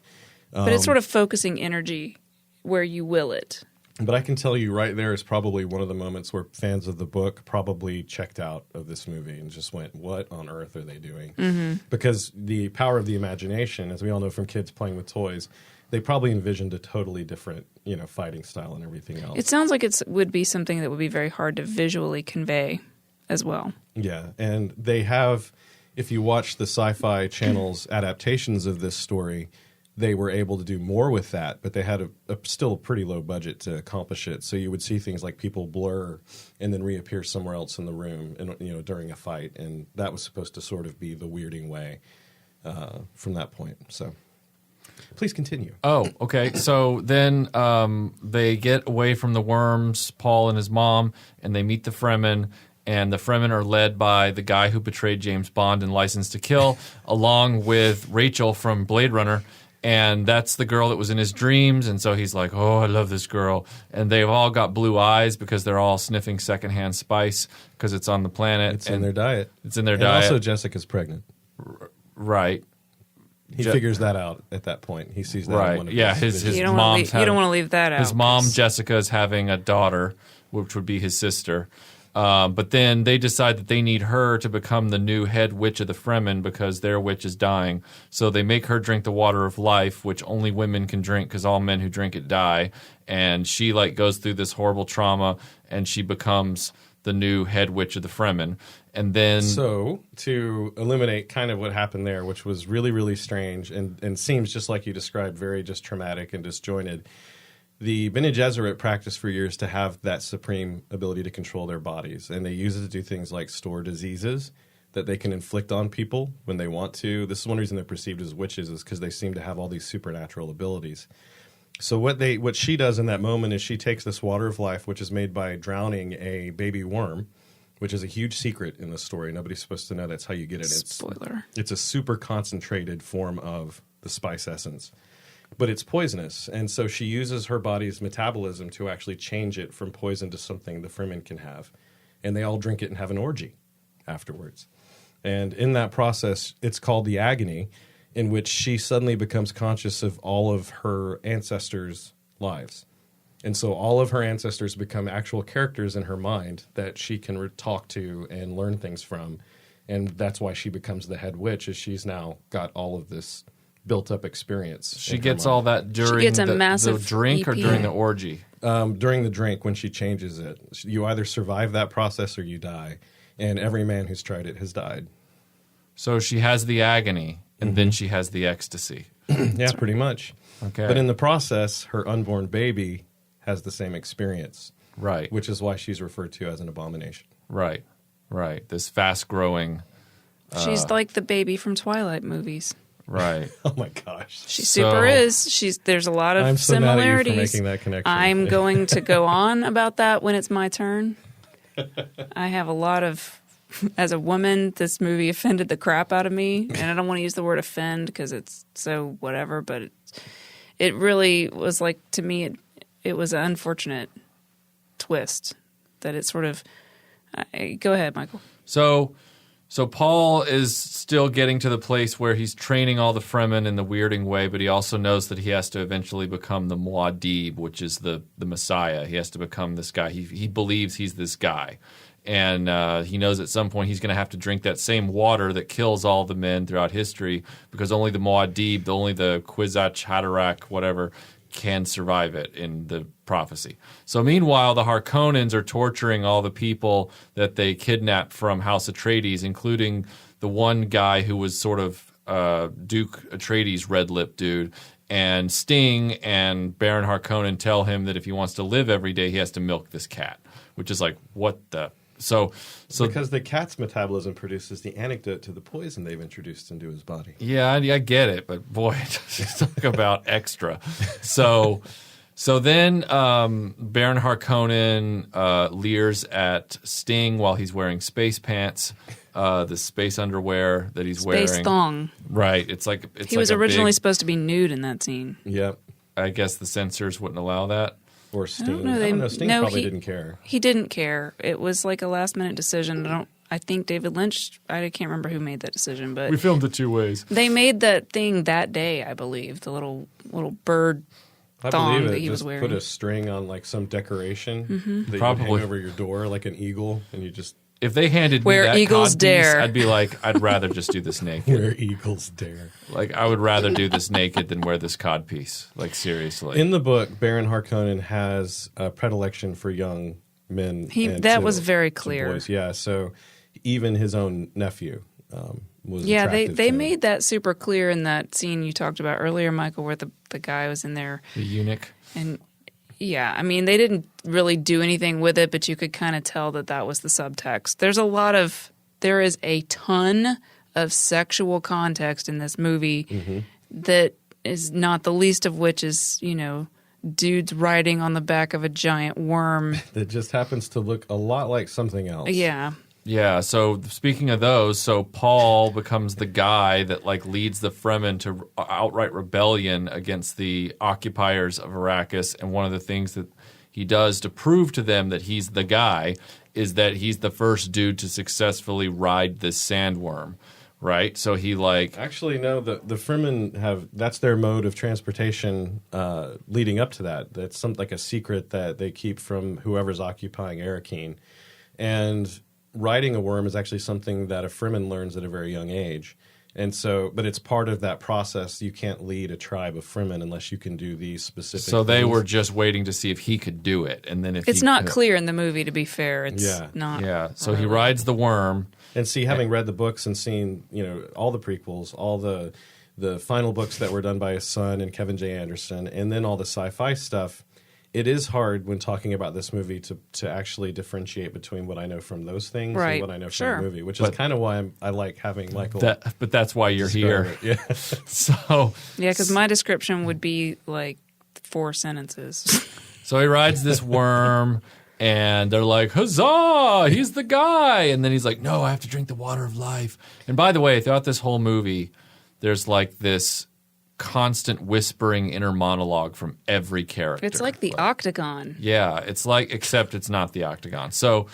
But it's sort of focusing energy where you will it. But I can tell you right there is probably one of the moments where fans of the book probably checked out of this movie and just went, what on earth are they doing? Mm-hmm. Because the power of the imagination, as we all know from kids playing with toys, they probably envisioned a totally different, fighting style and everything else. It sounds like it would be something that would be very hard to visually convey as well. Yeah, and they have if you watch the Sci-Fi Channel's adaptations of this story, they were able to do more with that, but they had still a pretty low budget to accomplish it. So you would see things like people blur and then reappear somewhere else in the room, and during a fight, and that was supposed to sort of be the weirding way from that point. So please continue. Oh, okay. So then they get away from the worms, Paul and his mom, and they meet the Fremen. And the Fremen are led by the guy who betrayed James Bond in License to Kill, along with Rachel from Blade Runner. And that's the girl that was in his dreams. And so he's like, oh, I love this girl. And they've all got blue eyes because they're all sniffing secondhand spice because it's on the planet. It's in their diet. It's in their and diet. Also, Jessica's pregnant. Right. He figures that out at that point. He sees that. Right. In one of his you don't mom's want to leave that out. His mom, Jessica, is having a daughter, which would be his sister. But then they decide that they need her to become the new head witch of the Fremen because their witch is dying. So they make her drink the water of life, which only women can drink because all men who drink it die. And she goes through this horrible trauma, and she becomes the new head witch of the Fremen. And then, so to eliminate kind of what happened there, which was really, really strange and seems just like you described, very just traumatic and disjointed. The Bene Gesserit practiced for years to have that supreme ability to control their bodies, and they use it to do things like store diseases that they can inflict on people when they want to. This is one reason they're perceived as witches, is because they seem to have all these supernatural abilities. So what she does in that moment is she takes this water of life, which is made by drowning a baby worm, which is a huge secret in the story. Nobody's supposed to know that's how you get it. Spoiler. It's a super concentrated form of the spice essence. But it's poisonous, and so she uses her body's metabolism to actually change it from poison to something the Fremen can have. And they all drink it and have an orgy afterwards. And in that process, it's called the agony, in which she suddenly becomes conscious of all of her ancestors' lives. And so all of her ancestors become actual characters in her mind that she can talk to and learn things from. And that's why she becomes the head witch, is she's now got all of this built-up experience. She gets all that during the drink or during the orgy? During the drink, when she changes it. You either survive that process or you die. And every man who's tried it has died. So she has the agony, and then she has the ecstasy. Yeah, pretty much. Okay. But in the process, her unborn baby has the same experience. Right. Which is why she's referred to as an abomination. Right. This fast-growing... She's like the baby from Twilight movies. Right. Oh my gosh. She super is. There's a lot of I'm so similarities. mad at you for making that connection. I'm going to go on about that when it's my turn. I have a lot of, as a woman, this movie offended the crap out of me, and I don't want to use the word offend because it's so whatever, but it really was like, to me, it was an unfortunate twist that it sort of. Go ahead, Michael. So Paul is still getting to the place where he's training all the Fremen in the weirding way, but he also knows that he has to eventually become the Muad'Dib, which is the Messiah. He has to become this guy. He believes he's this guy. And he knows at some point he's going to have to drink that same water that kills all the men throughout history, because only the Muad'Dib, only the Kwisatz Haderach, whatever, can survive it in the prophecy. So meanwhile, the Harkonnens are torturing all the people that they kidnapped from House Atreides, including the one guy who was sort of Duke Atreides' red-lip dude. And Sting and Baron Harkonnen tell him that if he wants to live every day, he has to milk this cat, which is like, what the... So because the cat's metabolism produces the antidote to the poison they've introduced into his body. Yeah, I get it, but boy, just talk about extra. So then Baron Harkonnen leers at Sting while he's wearing space pants, the space underwear that he's wearing. Space thong. Right. He was originally supposed to be nude in that scene. Yep. I guess the censors wouldn't allow that. Or Sting. I don't know. Sting probably didn't care. He didn't care. It was like a last-minute decision. I think David Lynch, I can't remember who made that decision, but... We filmed it 2 ways. They made that thing that day, I believe, the little bird thong that he was wearing. Put a string on like some decoration that Probably. you hang over your door like an eagle, and you just... If they handed me that eagles codpiece, dare. I'd be like, I'd rather just do this naked. Where eagles dare. Like, I would rather do this naked than wear this codpiece. Like, seriously. In the book, Baron Harkonnen has a predilection for young men. That was very clear. Boys. Yeah, so even his own nephew was Yeah, attractive they to. made that super clear in that scene you talked about earlier, Michael, where the guy was in there. The eunuch. And yeah, I mean, they didn't really do anything with it, but you could kind of tell that was the subtext. There is a ton of sexual context in this movie that is not the least of which is, dudes riding on the back of a giant worm. That just happens to look a lot like something else. Yeah. Yeah, so speaking of those, so Paul becomes the guy that leads the Fremen to outright rebellion against the occupiers of Arrakis, and one of the things that he does to prove to them that he's the guy is that he's the first dude to successfully ride this sandworm, right? So he Actually, no, the Fremen that's their mode of transportation leading up to that. That's something like a secret that they keep from whoever's occupying Arrakeen. And riding a worm is actually something that a Fremen learns at a very young age. And so, but it's part of that process. You can't lead a tribe of Fremen unless you can do these specific So they things. were just waiting to see if he could do it. And then if It's he not could, clear in the movie, to be fair. It's not. Yeah, so he rides the worm. And see, having read the books and seen, all the prequels, all the final books that were done by his son and Kevin J. Anderson, and then all the sci-fi stuff, it is hard when talking about this movie to actually differentiate between what I know from those things and what I know from the movie, which is kind of why I like having Michael. But that's why you're here. Yeah. So Yeah, because my description would be 4 sentences. So he rides this worm, and they're like, huzzah, he's the guy. And then he's like, no, I have to drink the water of life. And by the way, throughout this whole movie, there's this constant whispering inner monologue from every character. It's like the Octagon. Yeah, it's except it's not the Octagon. So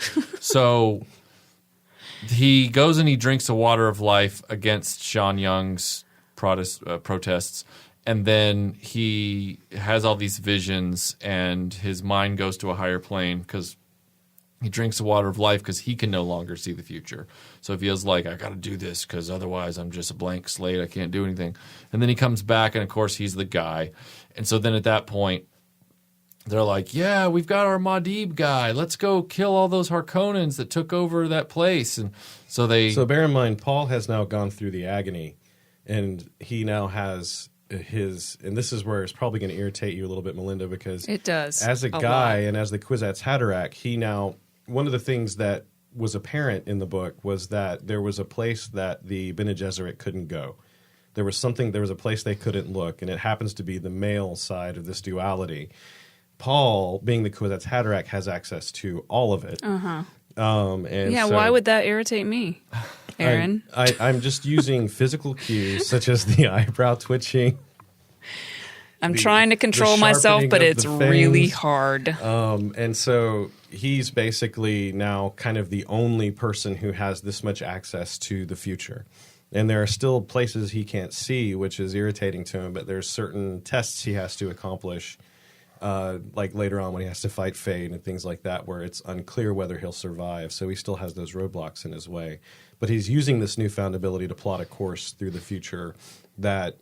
he goes and he drinks the water of life against Sean Young's protests, and then he has all these visions, and his mind goes to a higher plane because he drinks the water of life because he can no longer see the future. So he feels like, I got to do this because otherwise I'm just a blank slate. I can't do anything. And then he comes back, and of course he's the guy. And so then at that point, they're like, yeah, we've got our Muad'Dib guy. Let's go kill all those Harkonnens that took over that place. And so So bear in mind, Paul has now gone through the agony, and he now has and this is where it's probably going to irritate you a little bit, Melinda, because it does. As a guy and as the Kwisatz Haderach, one of the things that was apparent in the book was that there was a place that the Bene Gesserit couldn't go. There was a place they couldn't look, and it happens to be the male side of this duality. Paul, being the Kwisatz Haderach, has access to all of it. Uh-huh. So why would that irritate me, Aaron? I'm just using physical cues such as the eyebrow twitching. I'm trying to control myself, but it's really hard. And so he's basically now kind of the only person who has this much access to the future. And there are still places he can't see, which is irritating to him, but there's certain tests he has to accomplish, like later on when he has to fight Fade and things like that, where it's unclear whether he'll survive. So he still has those roadblocks in his way. But he's using this newfound ability to plot a course through the future that,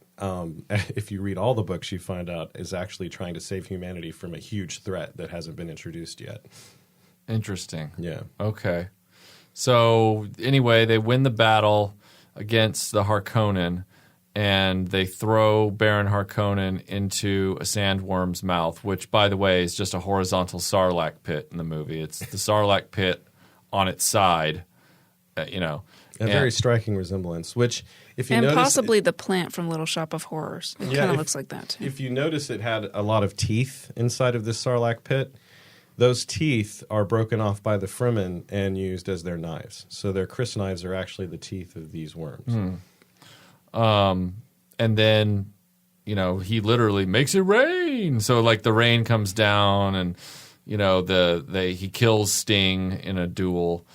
if you read all the books, you find out is actually trying to save humanity from a huge threat that hasn't been introduced yet. Interesting. Yeah. Okay. So anyway, they win the battle against the Harkonnen, and they throw Baron Harkonnen into a sandworm's mouth, which, by the way, is just a horizontal sarlacc pit in the movie. It's the sarlacc pit on its side, A very striking resemblance, which, if you and notice... possibly the plant from Little Shop of Horrors. It kind of looks like that, too. If you notice, it had a lot of teeth inside of this sarlacc pit. Those teeth are broken off by the Fremen and used as their knives. So their crysknives are actually the teeth of these worms. And then, he literally makes it rain. So the rain comes down, and he kills Sting in a duel,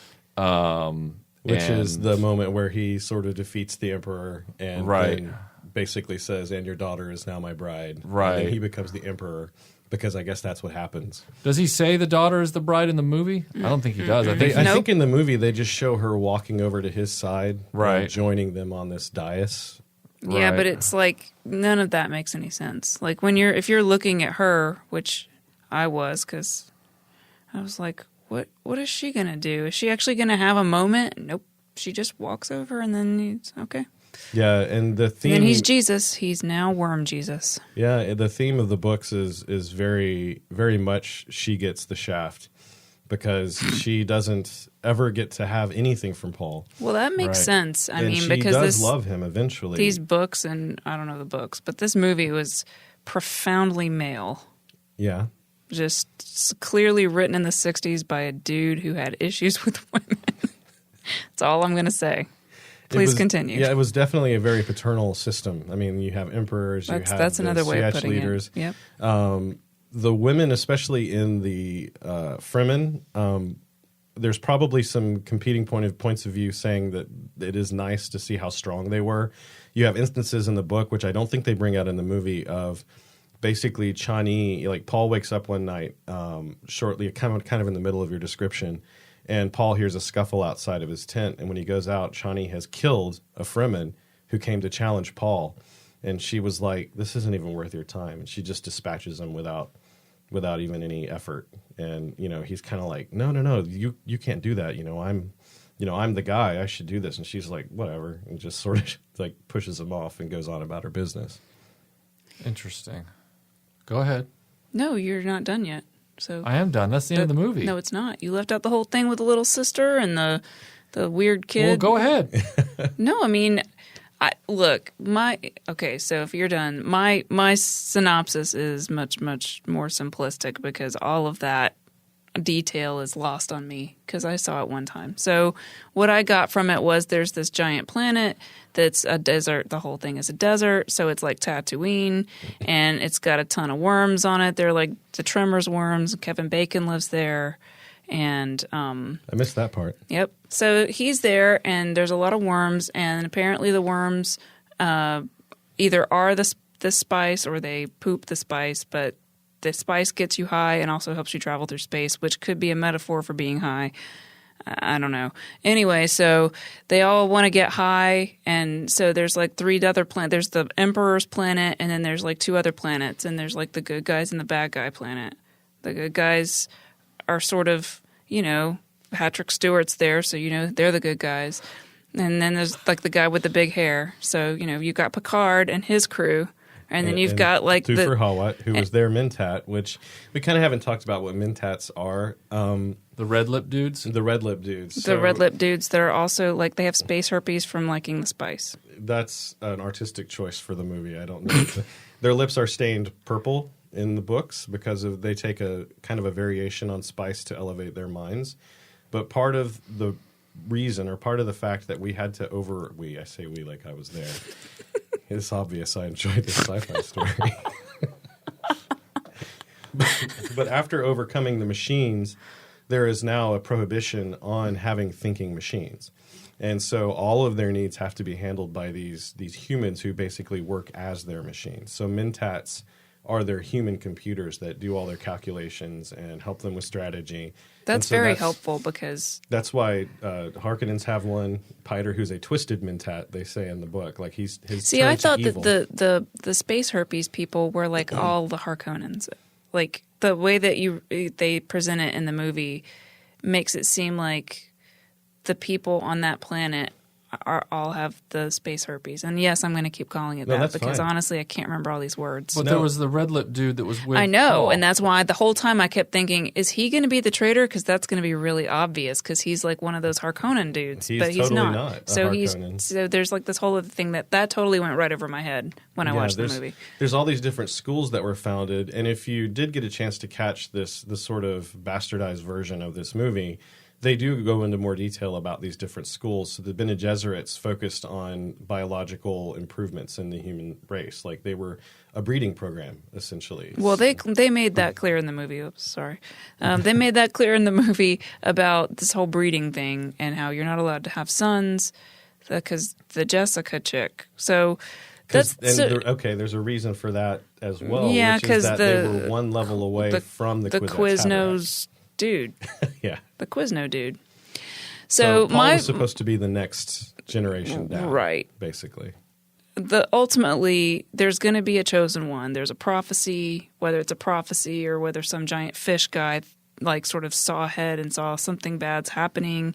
which is the moment where he sort of defeats the Emperor and then basically says, "And your daughter is now my bride." Right. And then he becomes the Emperor. Because I guess that's what happens. Does he say the daughter is the bride in the movie? I don't think he does. I think in the movie they just show her walking over to his side, right, and joining them on this dais. Yeah, but it's none of that makes any sense. If you're looking at her, which I was, because I was like, what is she gonna do? Is she actually gonna have a moment? Nope, she just walks over and then he's okay. Yeah, and the theme. And then he's Jesus. He's now Worm Jesus. Yeah, the theme of the books is very, very much she gets the shaft because she doesn't ever get to have anything from Paul. Well, that makes sense. I mean, she because does love him eventually. These books, and I don't know the books, but this movie was profoundly male. Yeah. Just clearly written in the 60s by a dude who had issues with women. That's all I'm going to say. Please continue. Yeah, it was definitely a very paternal system. I mean, you have emperors, that's another way of putting leaders. It. Yep. The women, especially in the Fremen, there's probably some competing points of view saying that it is nice to see how strong they were. You have instances in the book, which I don't think they bring out in the movie, of basically Chani, like Paul wakes up one night shortly, kind of in the middle of your description, and Paul hears a scuffle outside of his tent. And when he goes out, Chani has killed a Fremen who came to challenge Paul. And she was like, this isn't even worth your time. And she just dispatches him without even any effort. And, he's kind of like, no, you can't do that. I'm the guy. I should do this. And she's like, whatever. And just sort of like pushes him off and goes on about her business. Interesting. Go ahead. No, you're not done yet. So I am done. That's the end of the movie. No, it's not. You left out the whole thing with the little sister and the weird kid. Well, go ahead. No, I mean, so if you're done, my synopsis is much, much more simplistic because all of that detail is lost on me because I saw it one time. So what I got from it was there's this giant planet that's a desert. The whole thing is a desert, so it's like Tatooine, and it's got a ton of worms on it. They're like the Tremors worms. Kevin Bacon lives there, and I missed that part. Yep. So he's there, and there's a lot of worms, and apparently the worms either are the spice or they poop the spice, but the spice gets you high and also helps you travel through space, which could be a metaphor for being high. I don't know. Anyway, so they all want to get high, and so there's like 3 other planets. There's the Emperor's planet, and then there's like 2 other planets, and there's like the good guys and the bad guy planet. The good guys are sort of, Patrick Stewart's there, so they're the good guys. And then there's like the guy with the big hair. So, you got Picard and his crew. And then you've got like Thufir Hawat, who was their Mentat, which we kind of haven't talked about what Mentats are. The red lip dudes? The red lip dudes. The red lip dudes that are also like they have space herpes from liking the spice. That's an artistic choice for the movie. I don't know. Their lips are stained purple in the books because they take a kind of a variation on spice to elevate their minds. But part of the reason or part of the fact that we had to I say we like I was there. It's obvious I enjoyed this sci-fi story. But after overcoming the machines, there is now a prohibition on having thinking machines. And so all of their needs have to be handled by these humans who basically work as their machines. So Mentats are their human computers that do all their calculations and help them with strategy. That's very helpful because... That's why Harkonnens have one. Piter, who's a twisted Mentat, they say in the book. Like he's See, I thought that the space herpes people were like all the Harkonnens. Like the way that they present it in the movie makes it seem like the people on that planet all have the space herpes. And yes, I'm going to keep calling it that because fine. Honestly, I can't remember all these words. But there was the red lip dude that was with I know, Paul. And that's why the whole time I kept thinking, is he going to be the traitor? Because that's going to be really obvious because he's like one of those Harkonnen dudes. But he's totally not. So there's like this whole other thing that totally went right over my head when I watched the movie. There's all these different schools that were founded, and if you did get a chance to catch this sort of bastardized version of this movie, they do go into more detail about these different schools. So the Bene Gesserits focused on biological improvements in the human race. Like they were a breeding program, essentially. Well, they made that clear in the movie. Oops, sorry. They made that clear in the movie about this whole breeding thing and how you're not allowed to have sons because the Jessica chick. So there's a reason for that as well. Yeah, because they were one level away from the Quiznos dude. Yeah. The Quizno dude. So Paul was supposed to be the next generation down. Right. Basically. Ultimately, there's going to be a chosen one. There's a prophecy, whether it's a prophecy or whether some giant fish guy like sort of saw ahead and saw something bad's happening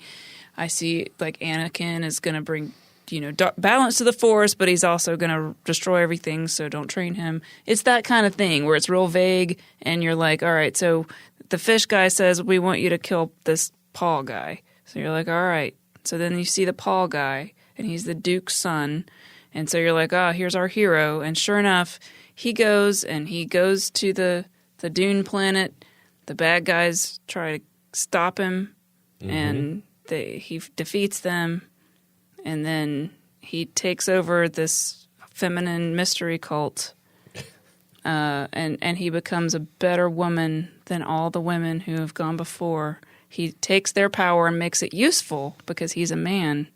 I see like Anakin is going to bring, balance to the Force, but he's also going to destroy everything, so don't train him. It's that kind of thing where it's real vague, and you're like, all right, so the fish guy says, we want you to kill this Paul guy. So you're like, all right. So then you see the Paul guy, and he's the Duke's son, and so you're like, here's our hero. And sure enough, he goes to the Dune planet. The bad guys try to stop him, and he defeats them. And then he takes over this feminine mystery cult, and he becomes a better woman than all the women who have gone before. He takes their power and makes it useful because he's a man.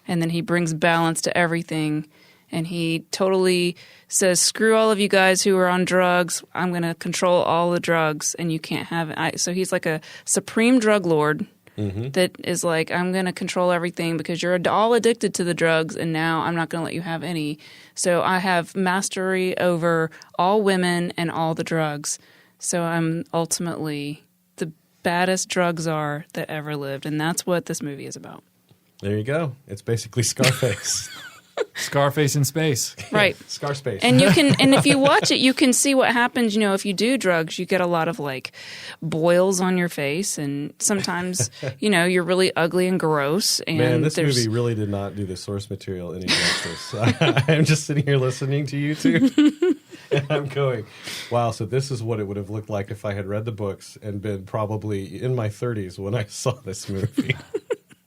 And then he brings balance to everything. And he totally says, screw all of you guys who are on drugs. I'm going to control all the drugs, and you can't have it. So he's like a supreme drug lord that is like, I'm going to control everything because you're all addicted to the drugs, and now I'm not going to let you have any. So I have mastery over all women and all the drugs. So I'm ultimately the baddest drug czar that ever lived. And that's what this movie is about. There you go. It's basically Scarface. Scarface in space. Right. Scarspace. And if you watch it, you can see what happens. If you do drugs, you get a lot of like boils on your face, and sometimes, you're really ugly and gross. And man, this movie really did not do the source material any justice. I'm just sitting here listening to you two, and I'm going, wow, so this is what it would have looked like if I had read the books and been probably in my 30s when I saw this movie.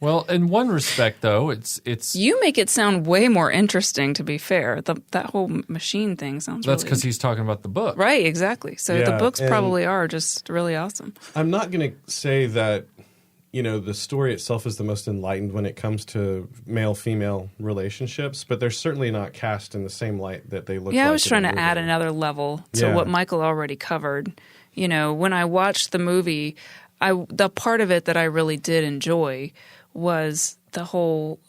Well, in one respect, though, it's you make it sound way more interesting. To be fair, that whole machine thing sounds. That's because he's talking about the book, right? Exactly. So the books probably are just really awesome. I'm not going to say that the story itself is the most enlightened when it comes to male-female relationships, but they're certainly not cast in the same light that they look. Yeah, like I was trying to add another level to what Michael already covered. When I watched the movie, the part of it that I really did enjoy was the whole.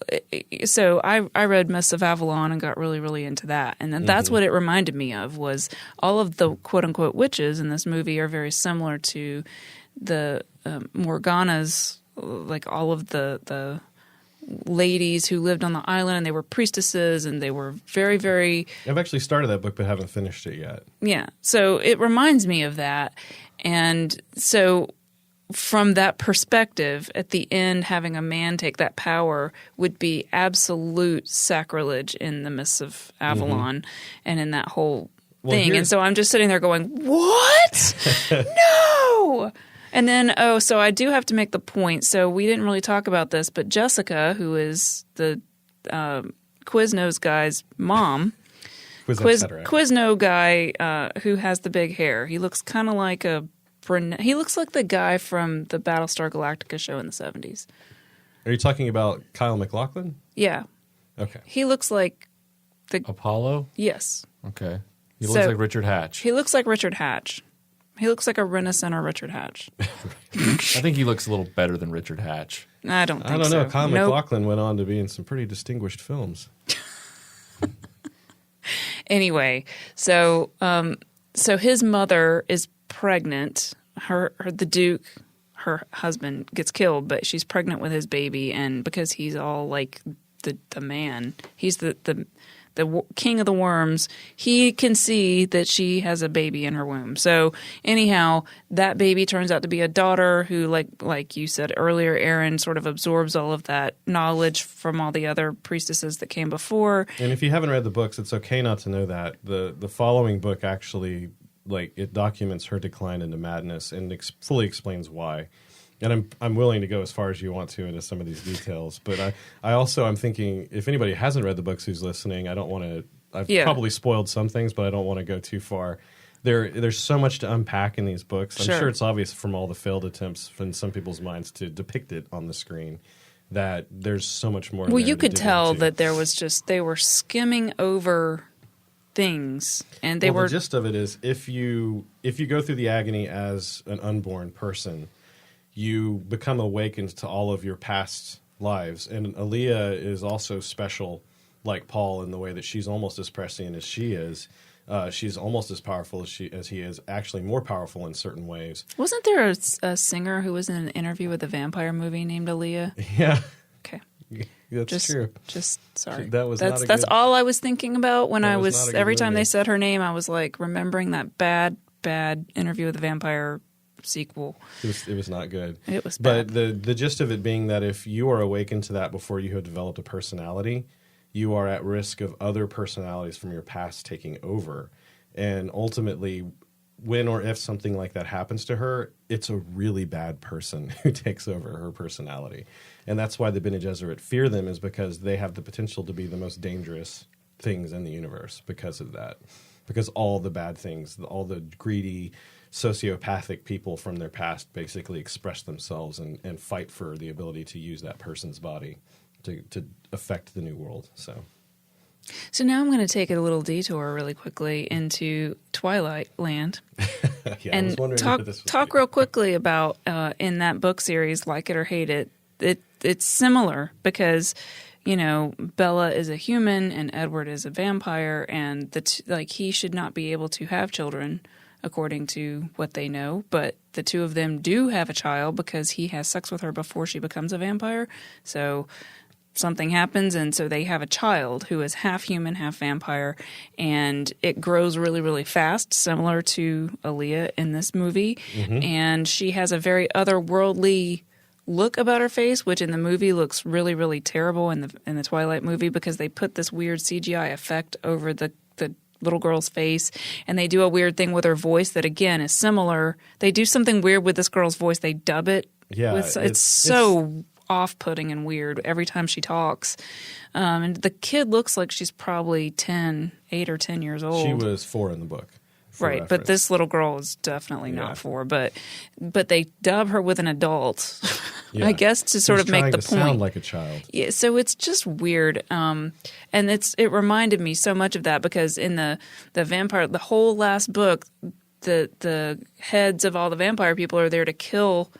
So I read Mists of Avalon and got really, really into that, and then that's what it reminded me of. Was all of the quote unquote witches in this movie are very similar to the Morganas, like all of the ladies who lived on the island, and they were priestesses, and they were very, very. I've actually started that book, but haven't finished it yet. Yeah, so it reminds me of that, and so. From that perspective, at the end, having a man take that power would be absolute sacrilege in the Mists of Avalon and in that whole thing. And so I'm just sitting there going, what? No! And then, so I do have to make the point. So we didn't really talk about this, but Jessica, who is the Quiznos guy's mom, Quizno guy who has the big hair, he looks kind of like he looks like the guy from the Battlestar Galactica show in the 70s. Are you talking about Kyle MacLachlan? Yeah. Okay. He looks like the Apollo? Yes. Okay. He looks like Richard Hatch. He looks like Richard Hatch. He looks like a Renaissance Richard Hatch. I think he looks a little better than Richard Hatch. I don't think so. I don't know. Kyle MacLachlan went on to be in some pretty distinguished films. Anyway, so his mother is pregnant. The Duke, her husband, gets killed, but she's pregnant with his baby, and because he's all like the man, he's the king of the worms, he can see that she has a baby in her womb. So anyhow, that baby turns out to be a daughter who, like you said earlier, Aaron, sort of absorbs all of that knowledge from all the other priestesses that came before. And if you haven't read the books, it's okay not to know that. The following book actually, it documents her decline into madness and fully explains why. And I'm willing to go as far as you want to into some of these details. But I'm thinking, if anybody hasn't read the books who's listening, I don't want to. I've probably spoiled some things, but I don't want to go too far. There's so much to unpack in these books. I'm sure it's obvious from all the failed attempts in some people's minds to depict it on the screen that there's so much more. Well, you could tell that there was they were skimming over things, and the gist of it is if you go through the agony as an unborn person, you become awakened to all of your past lives. And Aaliyah is also special, like Paul, in the way that she's almost as prescient as she is. She's almost as powerful as he is, actually more powerful in certain ways. Wasn't there a singer who was in an interview with a vampire movie named Aaliyah? Yeah. Okay. That's true. Just sorry. That's all I was thinking about when I was every time movie. they said her name, I was like remembering that bad Interview with a Vampire sequel. It was not good. It was bad. But the gist of it being that if you are awakened to that before you have developed a personality, you are at risk of other personalities from your past taking over. And ultimately, when or if something like that happens to her, it's a really bad person who takes over her personality. And that's why the Bene Gesserit fear them, is because they have the potential to be the most dangerous things in the universe because of that. Because all the bad things, all the greedy, sociopathic people from their past basically express themselves and fight for the ability to use that person's body to affect the new world. So now I'm going to take a little detour really quickly into Twilight Land. yeah, and talk real quickly about in that book series, Like It or Hate It, it's similar because, Bella is a human and Edward is a vampire, and he should not be able to have children according to what they know, but the two of them do have a child because he has sex with her before she becomes a vampire. So something happens, and so they have a child who is half human, half vampire, and it grows really, really fast, similar to Aaliyah in this movie. Mm-hmm. And she has a very otherworldly look about her face, which in the movie looks really, really terrible in the Twilight movie because they put this weird CGI effect over the little girl's face, and they do a weird thing with her voice that again is similar. They do something weird with this girl's voice. They dub it. Yeah, it's so off-putting and weird every time she talks. And the kid looks like she's probably 8 or 10 years old. She was 4 in the book. Right, reference. But this little girl is definitely not 4. But they dub her with an adult, I guess, to sort of make the point. Sound like a child. Yeah, so it's just weird, and it reminded me so much of that because in the vampire, the whole last book, the heads of all the vampire people are there to kill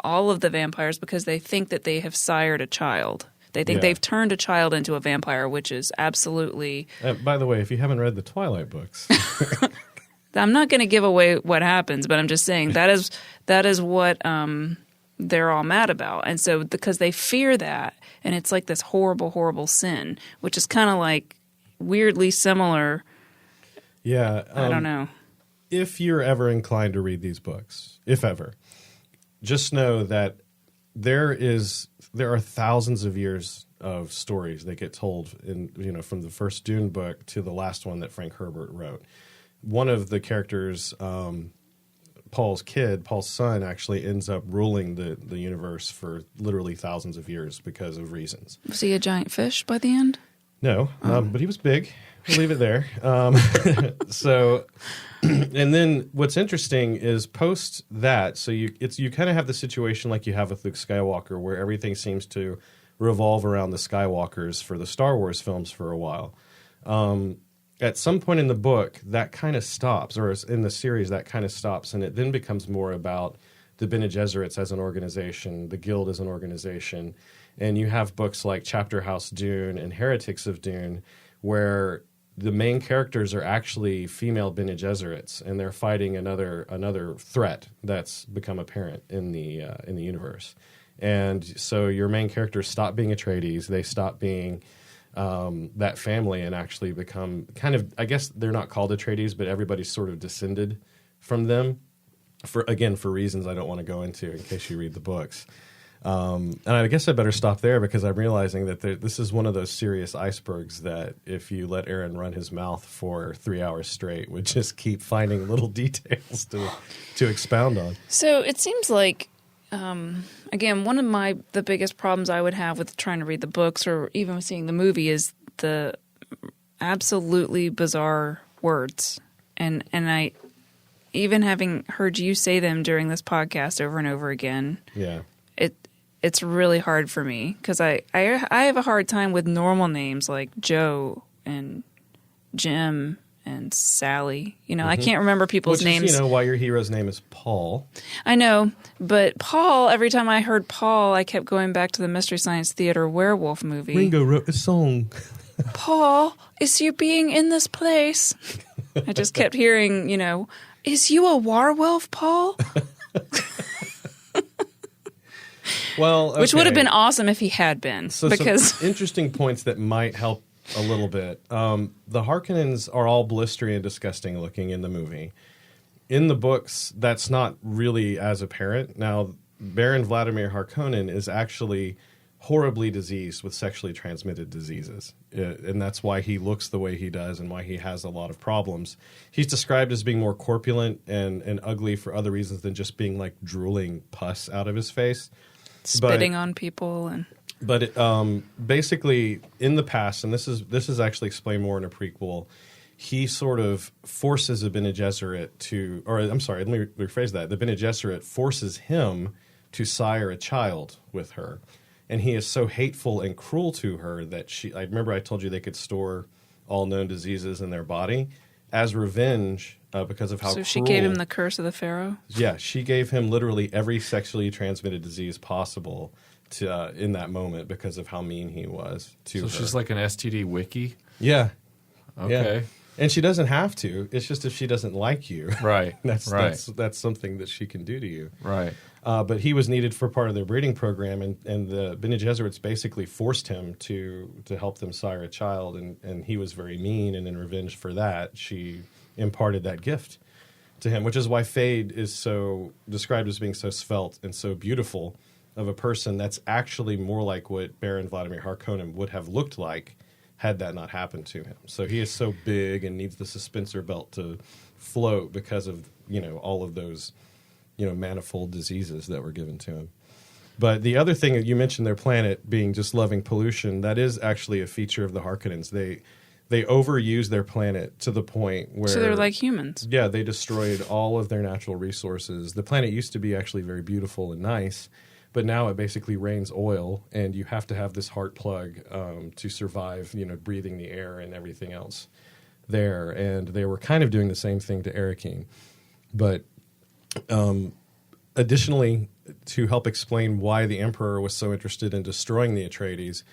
all of the vampires because they think that they have sired a child. They think they've turned a child into a vampire, which is absolutely. By the way, if you haven't read the Twilight books. I'm not going to give away what happens, but I'm just saying that is what they're all mad about. And so because they fear that, and it's like this horrible, horrible sin, which is kind of like weirdly similar. Yeah. I don't know. If you're ever inclined to read these books, if ever, just know that there are thousands of years of stories that get told from the first Dune book to the last one that Frank Herbert wrote. One of the characters, Paul's son, actually ends up ruling the universe for literally thousands of years because of reasons. Was he a giant fish by the end? No, but he was big. We'll leave it there. And then what's interesting is post that, so you kind of have the situation like you have with Luke Skywalker, where everything seems to revolve around the Skywalkers for the Star Wars films for a while. At some point in the book, that kind of stops, or in the series, that kind of stops, and it then becomes more about the Bene Gesserits as an organization, the Guild as an organization, and you have books like Chapter House Dune and Heretics of Dune, where the main characters are actually female Bene Gesserits, and they're fighting another threat that's become apparent in the universe. And so your main characters stop being Atreides, they stop being that family and actually become kind of, I guess they're not called Atreides, but everybody's sort of descended from them for reasons I don't want to go into in case you read the books. And I guess I better stop there because I'm realizing that this is one of those serious icebergs that if you let Aaron run his mouth for 3 hours straight would just keep finding little details to expound on. So it seems like again, one of the biggest problems I would have with trying to read the books or even seeing the movie is the absolutely bizarre words. And I, even having heard you say them during this podcast over and over again, it's really hard for me because I have a hard time with normal names like Joe and Jim and Sally. I can't remember people's names. Is, why your hero's name is Paul. I know, but Paul, every time I heard Paul, I kept going back to the Mystery Science Theater werewolf movie. Ringo wrote a song. Paul, is you being in this place? I just kept hearing, is you a werewolf, Paul? Well, okay. Which would have been awesome if he had been. So because some interesting points that might help a little bit. The Harkonnens are all blistery and disgusting looking in the movie. In the books, that's not really as apparent. Now, Baron Vladimir Harkonnen is actually horribly diseased with sexually transmitted diseases. And that's why he looks the way he does and why he has a lot of problems. He's described as being more corpulent and ugly for other reasons than just being like drooling pus out of his face. spitting on people. But basically, in the past, and this is actually explained more in a prequel, he sort of forces a Bene Gesserit to, or I'm sorry, let me rephrase that. The Bene Gesserit forces him to sire a child with her. And he is so hateful and cruel to her that I remember I told you they could store all known diseases in their body as revenge because of how cruel. So she gave him the curse of the Pharaoh? Yeah, she gave him literally every sexually transmitted disease possible to in that moment because of how mean he was to her. So she's like an STD wiki? Yeah. Okay. Yeah. And she doesn't have to. It's just if she doesn't like you. Right. That's something that she can do to you. Right. But he was needed for part of their breeding program, and the Bene Gesserits basically forced him to help them sire a child, and he was very mean, and in revenge for that, she imparted that gift to him, which is why Fade is so described as being so svelte and so beautiful of a person. That's actually more like what Baron Vladimir Harkonnen would have looked like had that not happened to him. So he is so big and needs the suspensor belt to float because of, all of those, manifold diseases that were given to him. But the other thing, you mentioned their planet being just loving pollution, that is actually a feature of the Harkonnens. They overuse their planet to the point where... So they're like humans. Yeah, they destroyed all of their natural resources. The planet used to be actually very beautiful and nice, but now it basically rains oil, and you have to have this heart plug to survive, breathing the air and everything else there. And they were kind of doing the same thing to Arakeen. But additionally, to help explain why the Emperor was so interested in destroying the Atreides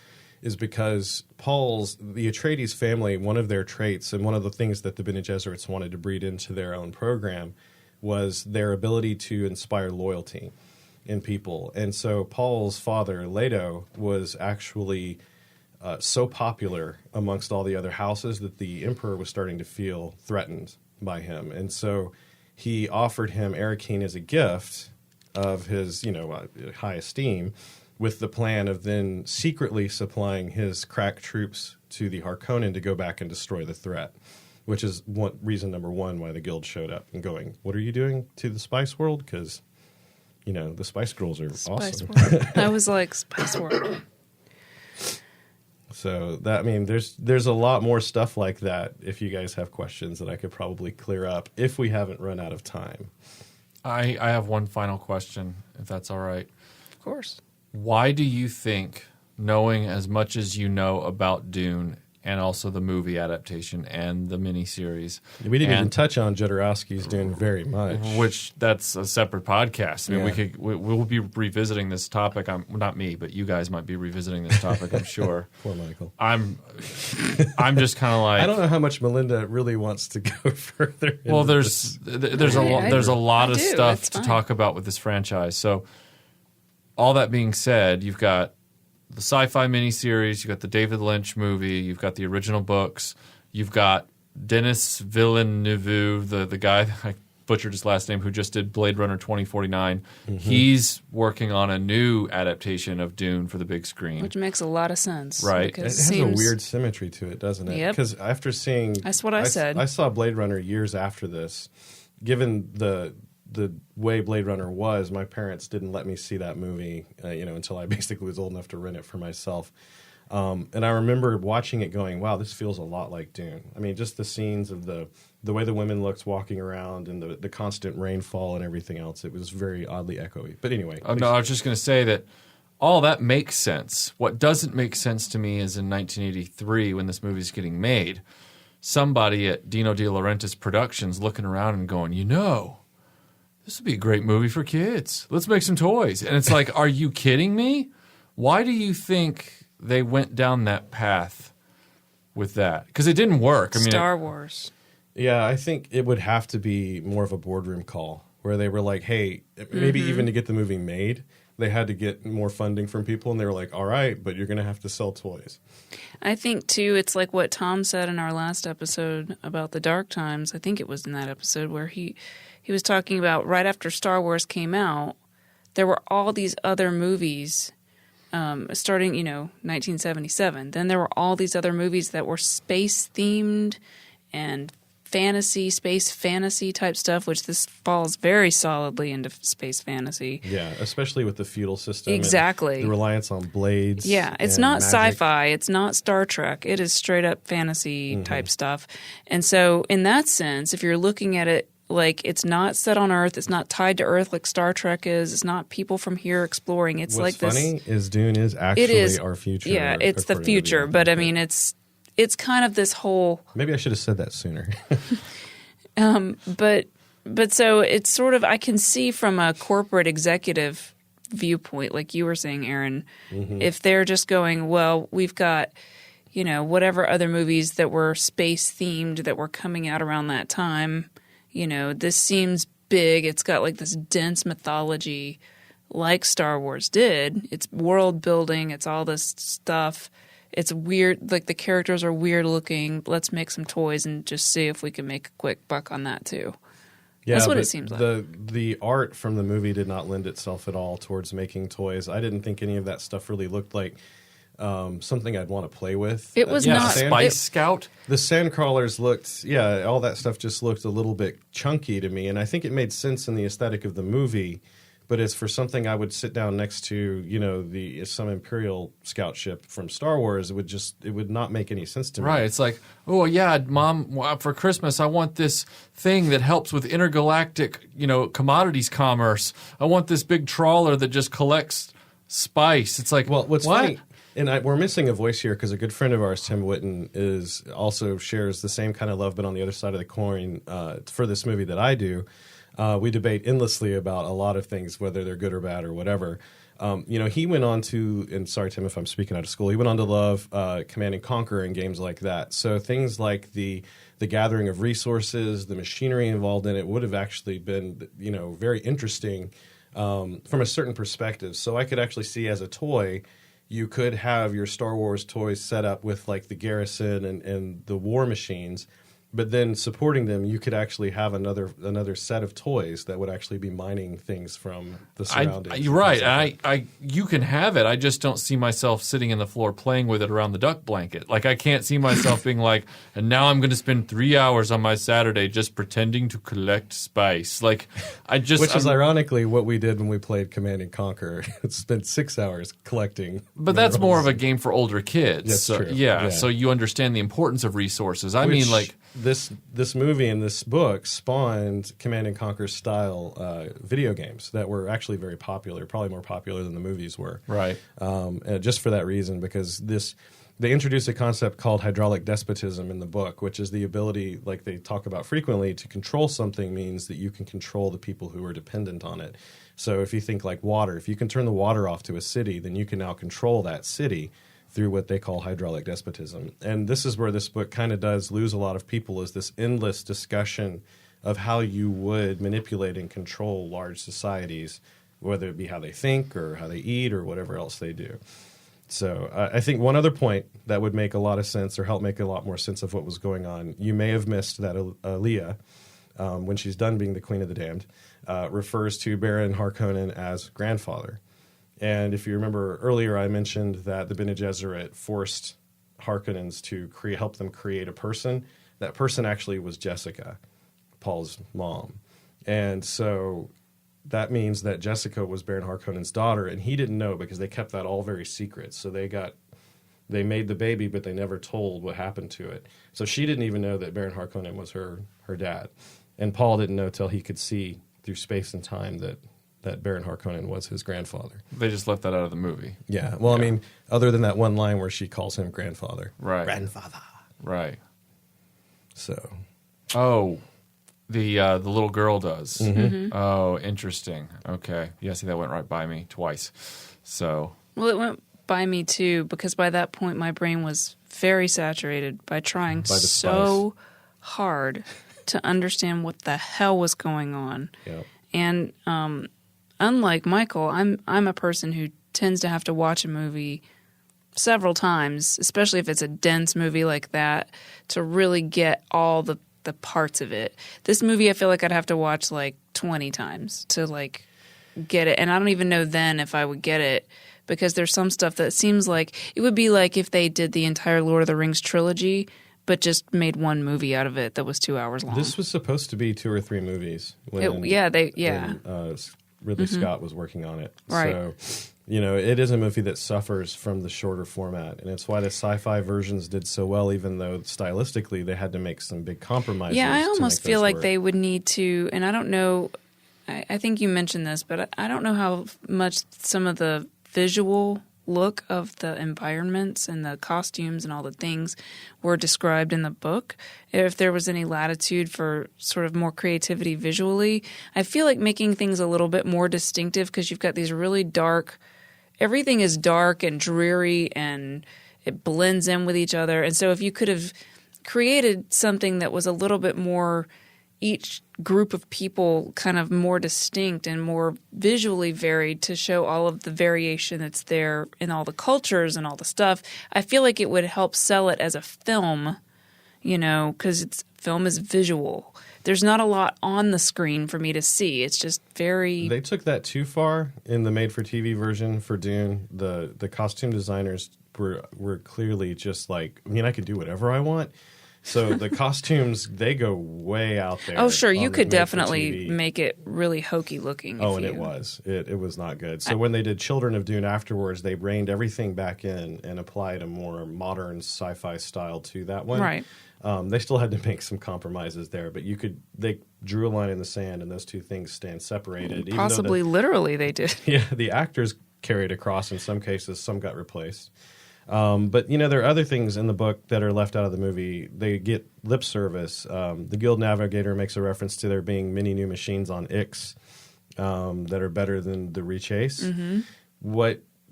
is because the Atreides family, one of their traits and one of the things that the Bene Gesserits wanted to breed into their own program was their ability to inspire loyalty in people. And so Paul's father, Leto, was actually so popular amongst all the other houses that the Emperor was starting to feel threatened by him. And so he offered him Arakeen as a gift of his, high esteem, with the plan of then secretly supplying his crack troops to the Harkonnen to go back and destroy the threat, which is reason number one why the Guild showed up and going, what are you doing to the Spice World? Because, the Spice Girls are awesome. World. I was like, Spice World. So there's a lot more stuff like that. If you guys have questions that I could probably clear up if we haven't run out of time. I have one final question, if that's all right. Of course. Why do you think, knowing as much as you know about Dune and also the movie adaptation and the miniseries, we didn't even touch on Jodorowsky's Dune very much, which that's a separate podcast. I mean, we'll be revisiting this topic. Not me, but you guys might be revisiting this topic, I'm sure. Poor Michael. I'm just kind of like, I don't know how much Melinda really wants to go further. Well, there's a lot of stuff to talk about with this franchise. So, all that being said, you've got the sci-fi miniseries, you've got the David Lynch movie, you've got the original books, you've got Denis Villeneuve, the guy, I butchered his last name, who just did Blade Runner 2049. Mm-hmm. He's working on a new adaptation of Dune for the big screen. Which makes a lot of sense. Right. It has a weird symmetry to it, doesn't it? Yep. Because after seeing... That's what I said. I saw Blade Runner years after this. Given the way Blade Runner was, my parents didn't let me see that movie, until I basically was old enough to rent it for myself. And I remember watching it going, wow, this feels a lot like Dune. I mean, just the scenes of the way the women looked walking around and the constant rainfall and everything else, it was very oddly echoey. But anyway. No, I was just going to say that all that makes sense. What doesn't make sense to me is in 1983, when this movie's getting made, somebody at Dino De Laurentiis Productions looking around and going, this would be a great movie for kids. Let's make some toys. And it's like, are you kidding me? Why do you think they went down that path with that? Because it didn't work. Star Wars. Yeah, I think it would have to be more of a boardroom call where they were like, hey, maybe even to get the movie made, they had to get more funding from people, and they were like, all right, but you're going to have to sell toys. I think, too, it's like what Tom said in our last episode about the Dark Times. I think it was in that episode where he was talking about right after Star Wars came out, there were all these other movies starting, 1977. Then there were all these other movies that were space-themed and space fantasy type stuff, which this falls very solidly into space fantasy. Yeah, especially with the feudal system. Exactly. And the reliance on blades. Yeah, it's not sci-fi. It's not Star Trek. It is straight up fantasy type stuff. And so in that sense, if you're looking at it like it's not set on Earth, it's not tied to Earth like Star Trek is, it's not people from here exploring. It's What's like this. What's funny is Dune is actually our future. Yeah, it's the future. But I mean, it's kind of this whole. Maybe I should have said that sooner. But so it's sort of, I can see from a corporate executive viewpoint, like you were saying, Aaron, if they're just going, well, we've got, whatever other movies that were space themed that were coming out around that time, this seems big. It's got like this dense mythology like Star Wars did. It's world building. It's all this stuff. It's weird, like the characters are weird looking. Let's make some toys and just see if we can make a quick buck on that too. Yeah, that's what it seems like. The art from the movie did not lend itself at all towards making toys. I didn't think any of that stuff really looked like something I'd want to play with. It was not Spice Scout. The sandcrawlers looked, all that stuff just looked a little bit chunky to me, and I think it made sense in the aesthetic of the movie. But it's for something I would sit down next to, some Imperial scout ship from Star Wars. It would not make any sense to me. Right. It's like, oh, yeah, Mom, for Christmas, I want this thing that helps with intergalactic, commodities commerce. I want this big trawler that just collects spice. It's like, well, what's what? funny, and we're missing a voice here because a good friend of ours, Tim Witten, also shares the same kind of love, but on the other side of the coin for this movie that I do. We debate endlessly about a lot of things, whether they're good or bad or whatever. He went on to, and sorry, Tim, if I'm speaking out of school, he went on to love Command and Conquer and games like that. So things like the gathering of resources, the machinery involved in it would have actually been, very interesting from a certain perspective. So I could actually see as a toy, you could have your Star Wars toys set up with like the garrison and the war machines. But then supporting them, you could actually have another set of toys that would actually be mining things from the surroundings. You're right. You can have it. I just don't see myself sitting in the floor playing with it around the duck blanket. Like I can't see myself being like, and now I'm going to spend 3 hours on my Saturday just pretending to collect spice. Like which is ironically what we did when we played Command and Conquer. It spent 6 hours collecting. But that's more of a game for older kids. That's so, true. Yeah, so you understand the importance of resources. This movie and this book spawned Command and Conquer style video games that were actually very popular, probably more popular than the movies were. Right. Just for that reason, because they introduced a concept called hydraulic despotism in the book, which is the ability, like they talk about frequently, to control something means that you can control the people who are dependent on it. So if you think like water, if you can turn the water off to a city, then you can now control that city through what they call hydraulic despotism. And this is where this book kind of does lose a lot of people, is this endless discussion of how you would manipulate and control large societies, whether it be how they think or how they eat or whatever else they do. So I think one other point that would make a lot of sense or help make a lot more sense of what was going on, you may have missed that Aaliyah, when she's done being the Queen of the Damned, refers to Baron Harkonnen as grandfather. And if you remember earlier, I mentioned that the Bene Gesserit forced Harkonnens to help them create a person. That person actually was Jessica, Paul's mom. And so that means that Jessica was Baron Harkonnen's daughter, and he didn't know because they kept that all very secret. So they made the baby, but they never told what happened to it. So she didn't even know that Baron Harkonnen was her dad. And Paul didn't know till he could see through space and time that Baron Harkonnen was his grandfather. They just left that out of the movie. Yeah. Well, I mean, other than that one line where she calls him grandfather. Right. Grandfather. Right. So. Oh, the little girl does. Mm-hmm. Oh, interesting. Okay. Yeah, see, that went right by me twice. So. Well, it went by me too, because by that point my brain was very saturated by trying so hard to understand what the hell was going on. Yep. And unlike Michael, I'm a person who tends to have to watch a movie several times, especially if it's a dense movie like that, to really get all the parts of it. This movie, I feel like I'd have to watch like 20 times to like get it. And I don't even know then if I would get it, because there's some stuff that seems like it would be like if they did the entire Lord of the Rings trilogy, but just made one movie out of it that was 2 hours long. This was supposed to be 2 or 3 movies. When Ridley Scott was working on it. Right. So, it is a movie that suffers from the shorter format. And it's why the sci-fi versions did so well, even though stylistically they had to make some big compromises. Yeah, I almost feel like work. they would need to, and I don't know, I think you mentioned this, but I don't know how much some of the visual look of the environments and the costumes and all the things were described in the book. If there was any latitude for sort of more creativity visually, I feel like making things a little bit more distinctive, because you've got these really dark, everything is dark and dreary and it blends in with each other. And so if you could have created something that was a little bit more, each group of people kind of more distinct and more visually varied to show all of the variation that's there in all the cultures and all the stuff, I feel like it would help sell it as a film, because film is visual. There's not a lot on the screen for me to see. It's just very... They took that too far in the made-for-TV version for Dune. The costume designers were clearly just like, I could do whatever I want. So the costumes, they go way out there. Oh, sure. You could definitely make it really hokey looking. It was. It was not good. So when they did Children of Dune afterwards, they reined everything back in and applied a more modern sci-fi style to that one. Right. They still had to make some compromises there, but they drew a line in the sand and those two things stand separated. Possibly literally they did. Yeah, the actors carried across in some cases. Some got replaced. But, there are other things in the book that are left out of the movie. They get lip service. The Guild Navigator makes a reference to there being many new machines on Ix that are better than the Rechase. Mm-hmm.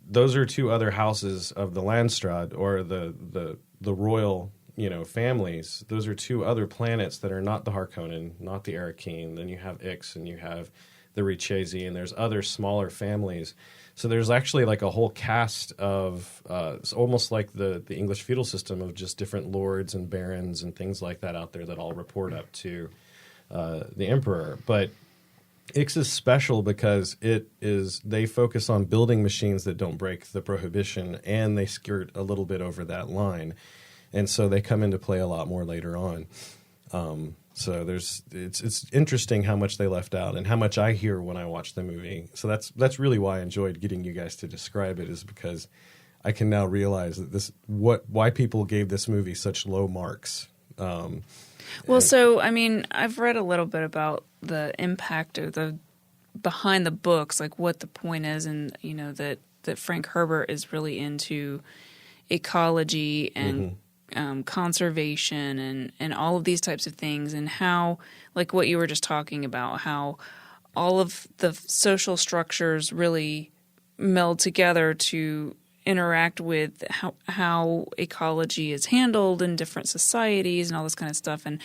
Those are 2 other houses of the Landstrad, or the royal families. Those are 2 other planets that are not the Harkonnen, not the Arakeen. Then you have Ix and you have the Rechase, and there's other smaller families. So there's actually like a whole cast of it's almost like the English feudal system of just different lords and barons and things like that out there that all report up to the emperor. But Ix is special because they focus on building machines that don't break the prohibition, and they skirt a little bit over that line. And so they come into play a lot more later on. So it's interesting how much they left out and how much I hear when I watch the movie. So that's really why I enjoyed getting you guys to describe it, is because I can now realize that why people gave this movie such low marks. I've read a little bit about the impact of the behind the books, like what the point is, and that Frank Herbert is really into ecology and conservation and all of these types of things, and how, like what you were just talking about, how all of the social structures really meld together to interact with how ecology is handled in different societies and all this kind of stuff. And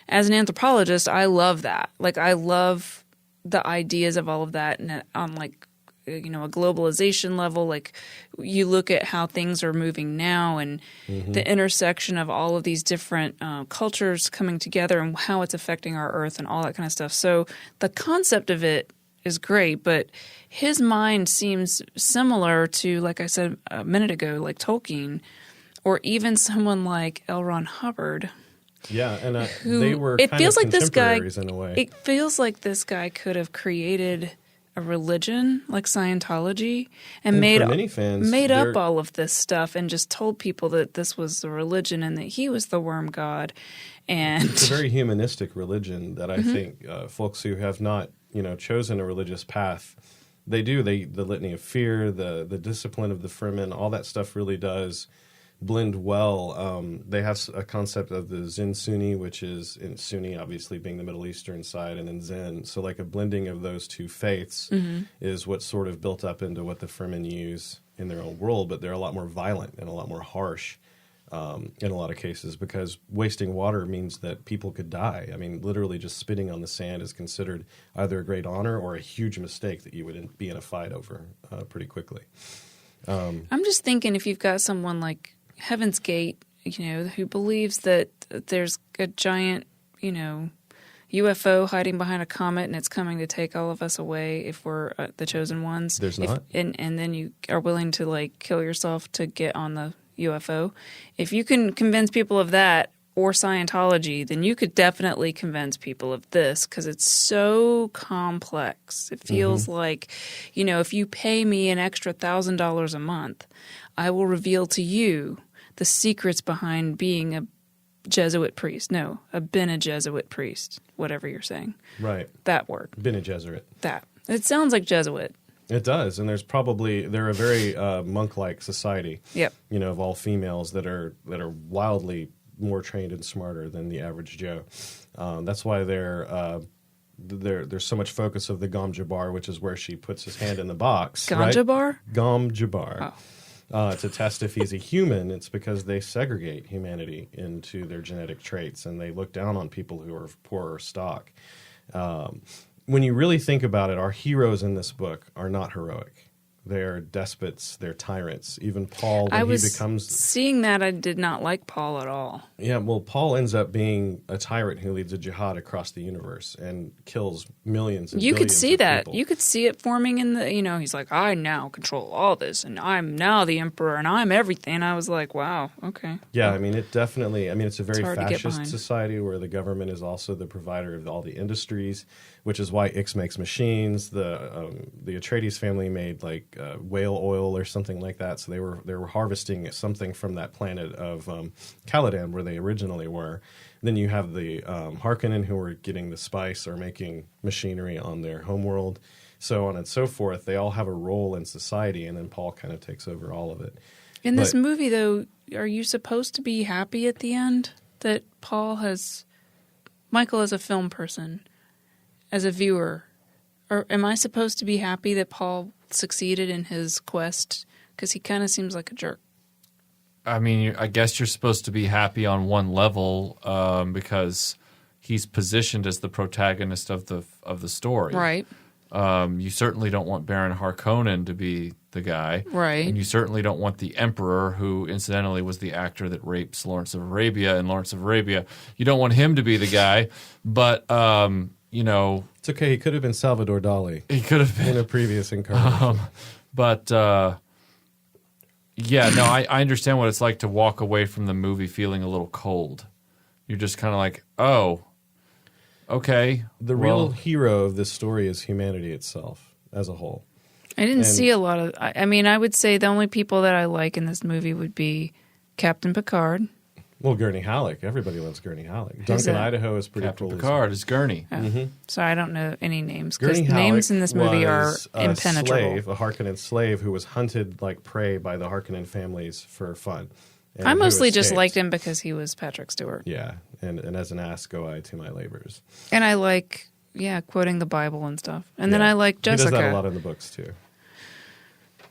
as an anthropologist, I love that. Like, I love the ideas of all of that, and on like a globalization level, like you look at how things are moving now and the intersection of all of these different cultures coming together and how it's affecting our earth and all that kind of stuff. So the concept of it is great, but his mind seems similar to, like I said a minute ago, like Tolkien, or even someone like L. Ron Hubbard. Yeah, and they were kind of contemporaries in a way. It feels like this guy could have created a religion like Scientology and made up all of this stuff and just told people that this was the religion and that he was the worm god. And it's a very humanistic religion that I think folks who have not chosen a religious path, the litany of fear, the discipline of the Fremen, all that stuff really does blend well. They have a concept of the Zen Sunni, which is in Sunni obviously being the Middle Eastern side, and then Zen. So like a blending of those two faiths is what's sort of built up into what the Fremen use in their own world, but they're a lot more violent and a lot more harsh. in a lot of cases, because wasting water means that people could die. I mean, literally just spitting on the sand is considered either a great honor or a huge mistake that you would be in a fight over pretty quickly. I'm just thinking, if you've got someone like Heaven's Gate, who believes that there's a giant, UFO hiding behind a comet and it's coming to take all of us away if we're the chosen ones. There's not. And then you are willing to like kill yourself to get on the UFO. If you can convince people of that or Scientology, then you could definitely convince people of this, because it's so complex. It feels like, if you pay me an extra $1,000 a month, I will reveal to you the secrets behind being a Jesuit priest. No, a Bene Jesuit priest, whatever you're saying. Right. That word. Bene Gesserit. That. It sounds like Jesuit. It does, and they're a very monk-like society. Yep. Of all females that are wildly more trained and smarter than the average Joe. That's why there's so much focus of the Gom Jabbar, which is where she puts his hand in the box. Ganja bar? Gom Jabbar. Oh. To test if he's a human. It's because they segregate humanity into their genetic traits, and they look down on people who are of poorer stock. When you really think about it, our heroes in this book are not heroic. They're despots. They're tyrants. Even Paul, when he becomes... seeing that, I did not like Paul at all. Yeah, well, Paul ends up being a tyrant who leads a jihad across the universe and kills millions and billions of people. You could see that. You could see it forming in the... he's like, I now control all this, and I'm now the emperor, and I'm everything. And I was like, wow, okay. Yeah, I mean, it's a very hard to get fascist behind. society where the government is also the provider of all the industries, which is why Ix makes machines. The Atreides family made whale oil or something like that. So they were harvesting something from that planet of Caladan where they originally were. Then you have the Harkonnen who were getting the spice or making machinery on their homeworld, so on and so forth. They all have a role in society, and then Paul kind of takes over all of it. In this movie, though, are you supposed to be happy at the end that Michael as a film person, as a viewer, or am I supposed to be happy that Paul succeeded in his quest? Because he kind of seems like a jerk. I mean, I guess you're supposed to be happy on one level because he's positioned as the protagonist of the story. Right. You certainly don't want Baron Harkonnen to be the guy. Right. And you certainly don't want the Emperor, who incidentally was the actor that rapes Lawrence of Arabia in Lawrence of Arabia. You don't want him to be the guy. But, It's okay. He could have been Salvador Dali. He could have been. In a previous incarnation. I understand what it's like to walk away from the movie feeling a little cold. You're just kind of like, oh, okay. The real hero of this story is humanity itself as a whole. I didn't see a lot of... I mean, I would say the only people that I like in this movie would be Captain Picard. Well, Gurney Halleck. Everybody loves Gurney Halleck. Duncan, Idaho is pretty Captain cool. Picard is Gurney. Oh. So I don't know any names, because Gurney names Halleck in this movie are was impenetrable. a Harkonnen slave who was hunted like prey by the Harkonnen families for fun. And I mostly who just escaped. liked him because he was Patrick Stewart. Yeah, and as an ass go I to my labors. And I like, quoting the Bible and stuff. And then I like Jessica. He does that a lot in the books, too.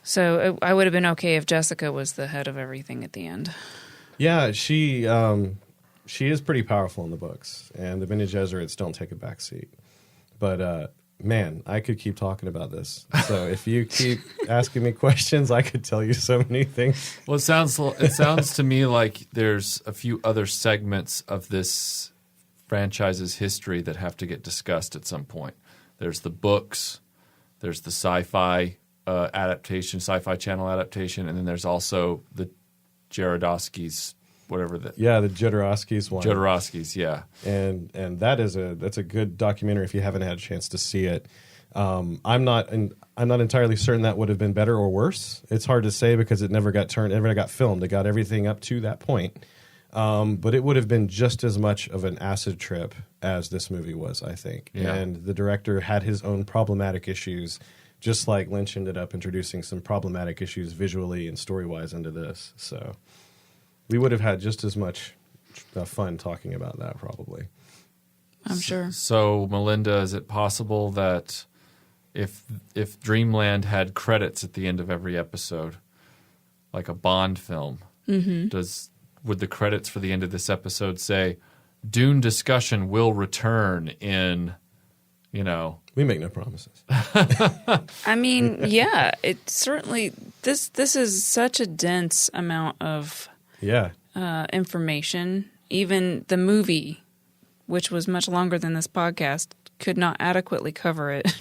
So I would have been okay if Jessica was the head of everything at the end. Yeah, she is pretty powerful in the books, and the Bene Gesserits don't take a back seat. But, man, I could keep talking about this. So if you keep asking me questions, I could tell you so many things. Well, it sounds to me like there's a few other segments of this franchise's history that have to get discussed at some point. There's the books, there's the sci-fi adaptation, Sci-Fi Channel adaptation, and then there's also the Jodorowsky's, whatever the Jodorowsky's one. Jodorowsky's, yeah. And that's a good documentary if you haven't had a chance to see it. I'm not entirely certain that would have been better or worse. It's hard to say because it never got filmed. It got everything up to that point. But it would have been just as much of an acid trip as this movie was, I think. Yeah. And the director had his own problematic issues, just like Lynch ended up introducing some problematic issues visually and story-wise into this. So we would have had just as much fun talking about that, probably. I'm sure. So, Melinda, is it possible that if Dreamland had credits at the end of every episode, like a Bond film, would the credits for the end of this episode say, Dune discussion will return in, you know. We make no promises. I mean, yeah, it certainly, this is such a dense amount of information. Even the movie, which was much longer than this podcast, could not adequately cover it.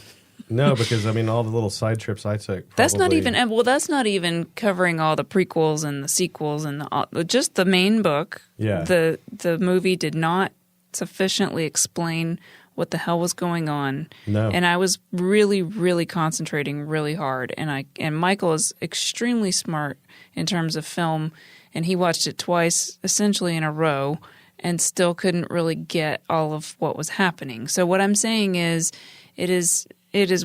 No, because I mean, all the little side trips I took. That's not even covering all the prequels and the sequels and just the main book. Yeah. The movie did not sufficiently explain what the hell was going on. No. And I was really, really concentrating really hard. And Michael is extremely smart in terms of film, and he watched it twice, essentially in a row, and still couldn't really get all of what was happening. So what I'm saying is, it is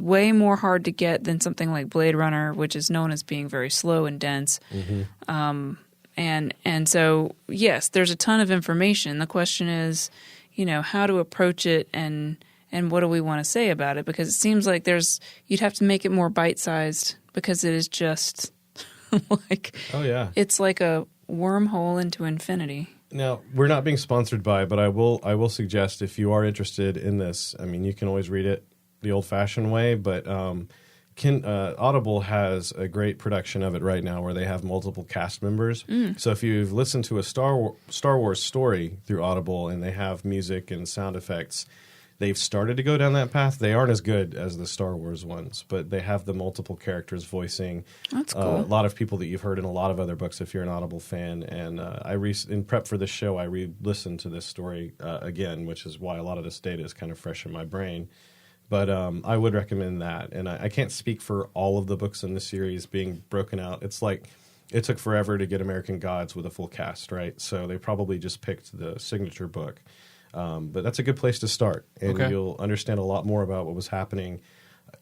way more hard to get than something like Blade Runner, which is known as being very slow and dense. Mm-hmm. And so, yes, there's a ton of information. The question is, how to approach it and what do we want to say about it? Because it seems like you'd have to make it more bite-sized because it is just like, it's like a wormhole into infinity. Now, we're not being sponsored by, but I will suggest if you are interested in this, I mean, you can always read it the old-fashioned way, but Audible has a great production of it right now where they have multiple cast members. So if you've listened to a Star Wars story through Audible and they have music and sound effects, they've started to go down that path. They aren't as good as the Star Wars ones, but they have the multiple characters voicing. That's cool. A lot of people that you've heard in a lot of other books if you're an Audible fan. And in prep for this show, I re-listened to this story again, which is why a lot of this data is kind of fresh in my brain. But I would recommend that. And I can't speak for all of the books in the series being broken out. It's like it took forever to get American Gods with a full cast, right? So they probably just picked the signature book. But that's a good place to start. And you'll understand a lot more about what was happening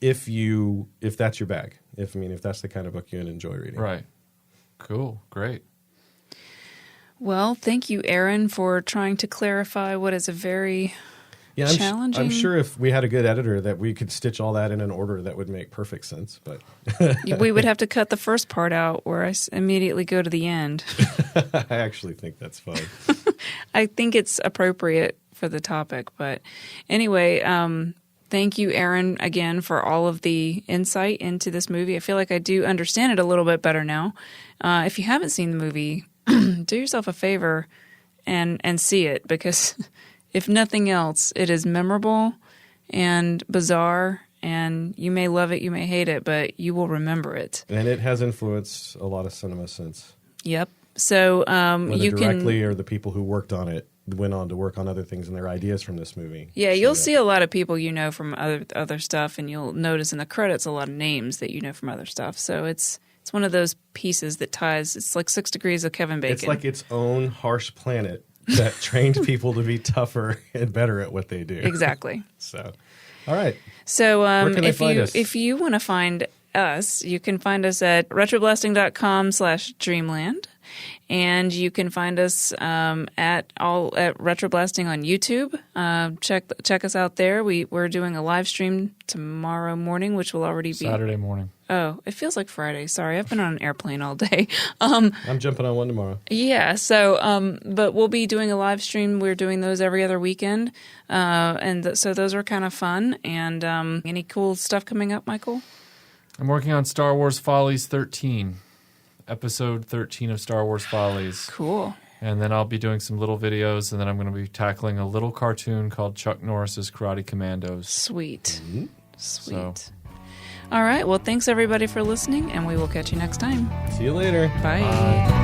if that's your bag. If that's the kind of book you enjoy reading. Right. Cool. Great. Well, thank you, Aaron, for trying to clarify what is a very... challenging. I'm sure if we had a good editor that we could stitch all that in an order that would make perfect sense. But we would have to cut the first part out where I immediately go to the end. I actually think that's fun. I think it's appropriate for the topic. But anyway, thank you, Aaron, again, for all of the insight into this movie. I feel like I do understand it a little bit better now. If you haven't seen the movie, do yourself a favor and see it, because... if nothing else, it is memorable and bizarre, and you may love it, you may hate it, but you will remember it. And it has influenced a lot of cinema since. Yep. So whether directly or the people who worked on it went on to work on other things and their ideas from this movie. Yeah, you'll see a lot of people from other stuff, and you'll notice in the credits a lot of names that you know from other stuff. So it's one of those pieces that ties. It's like 6 Degrees of Kevin Bacon. It's like its own harsh planet that trained people to be tougher and better at what they do. Exactly. So, all right. So if you want to find us, you can find us at retroblasting.com/dreamland. And you can find us at RetroBlasting on YouTube. Check us out there. We're doing a live stream tomorrow morning, which will already be Saturday morning. Oh, it feels like Friday. Sorry, I've been on an airplane all day. I'm jumping on one tomorrow. Yeah. So, but we'll be doing a live stream. We're doing those every other weekend, so those are kind of fun. And any cool stuff coming up, Michael? I'm working on Star Wars Follies 13. Episode 13 of Star Wars Follies. Cool. And then I'll be doing some little videos, and then I'm going to be tackling a little cartoon called Chuck Norris's Karate Commandos. Sweet. Mm-hmm. Sweet. So. All right. Well, thanks everybody for listening, and we will catch you next time. See you later. Bye.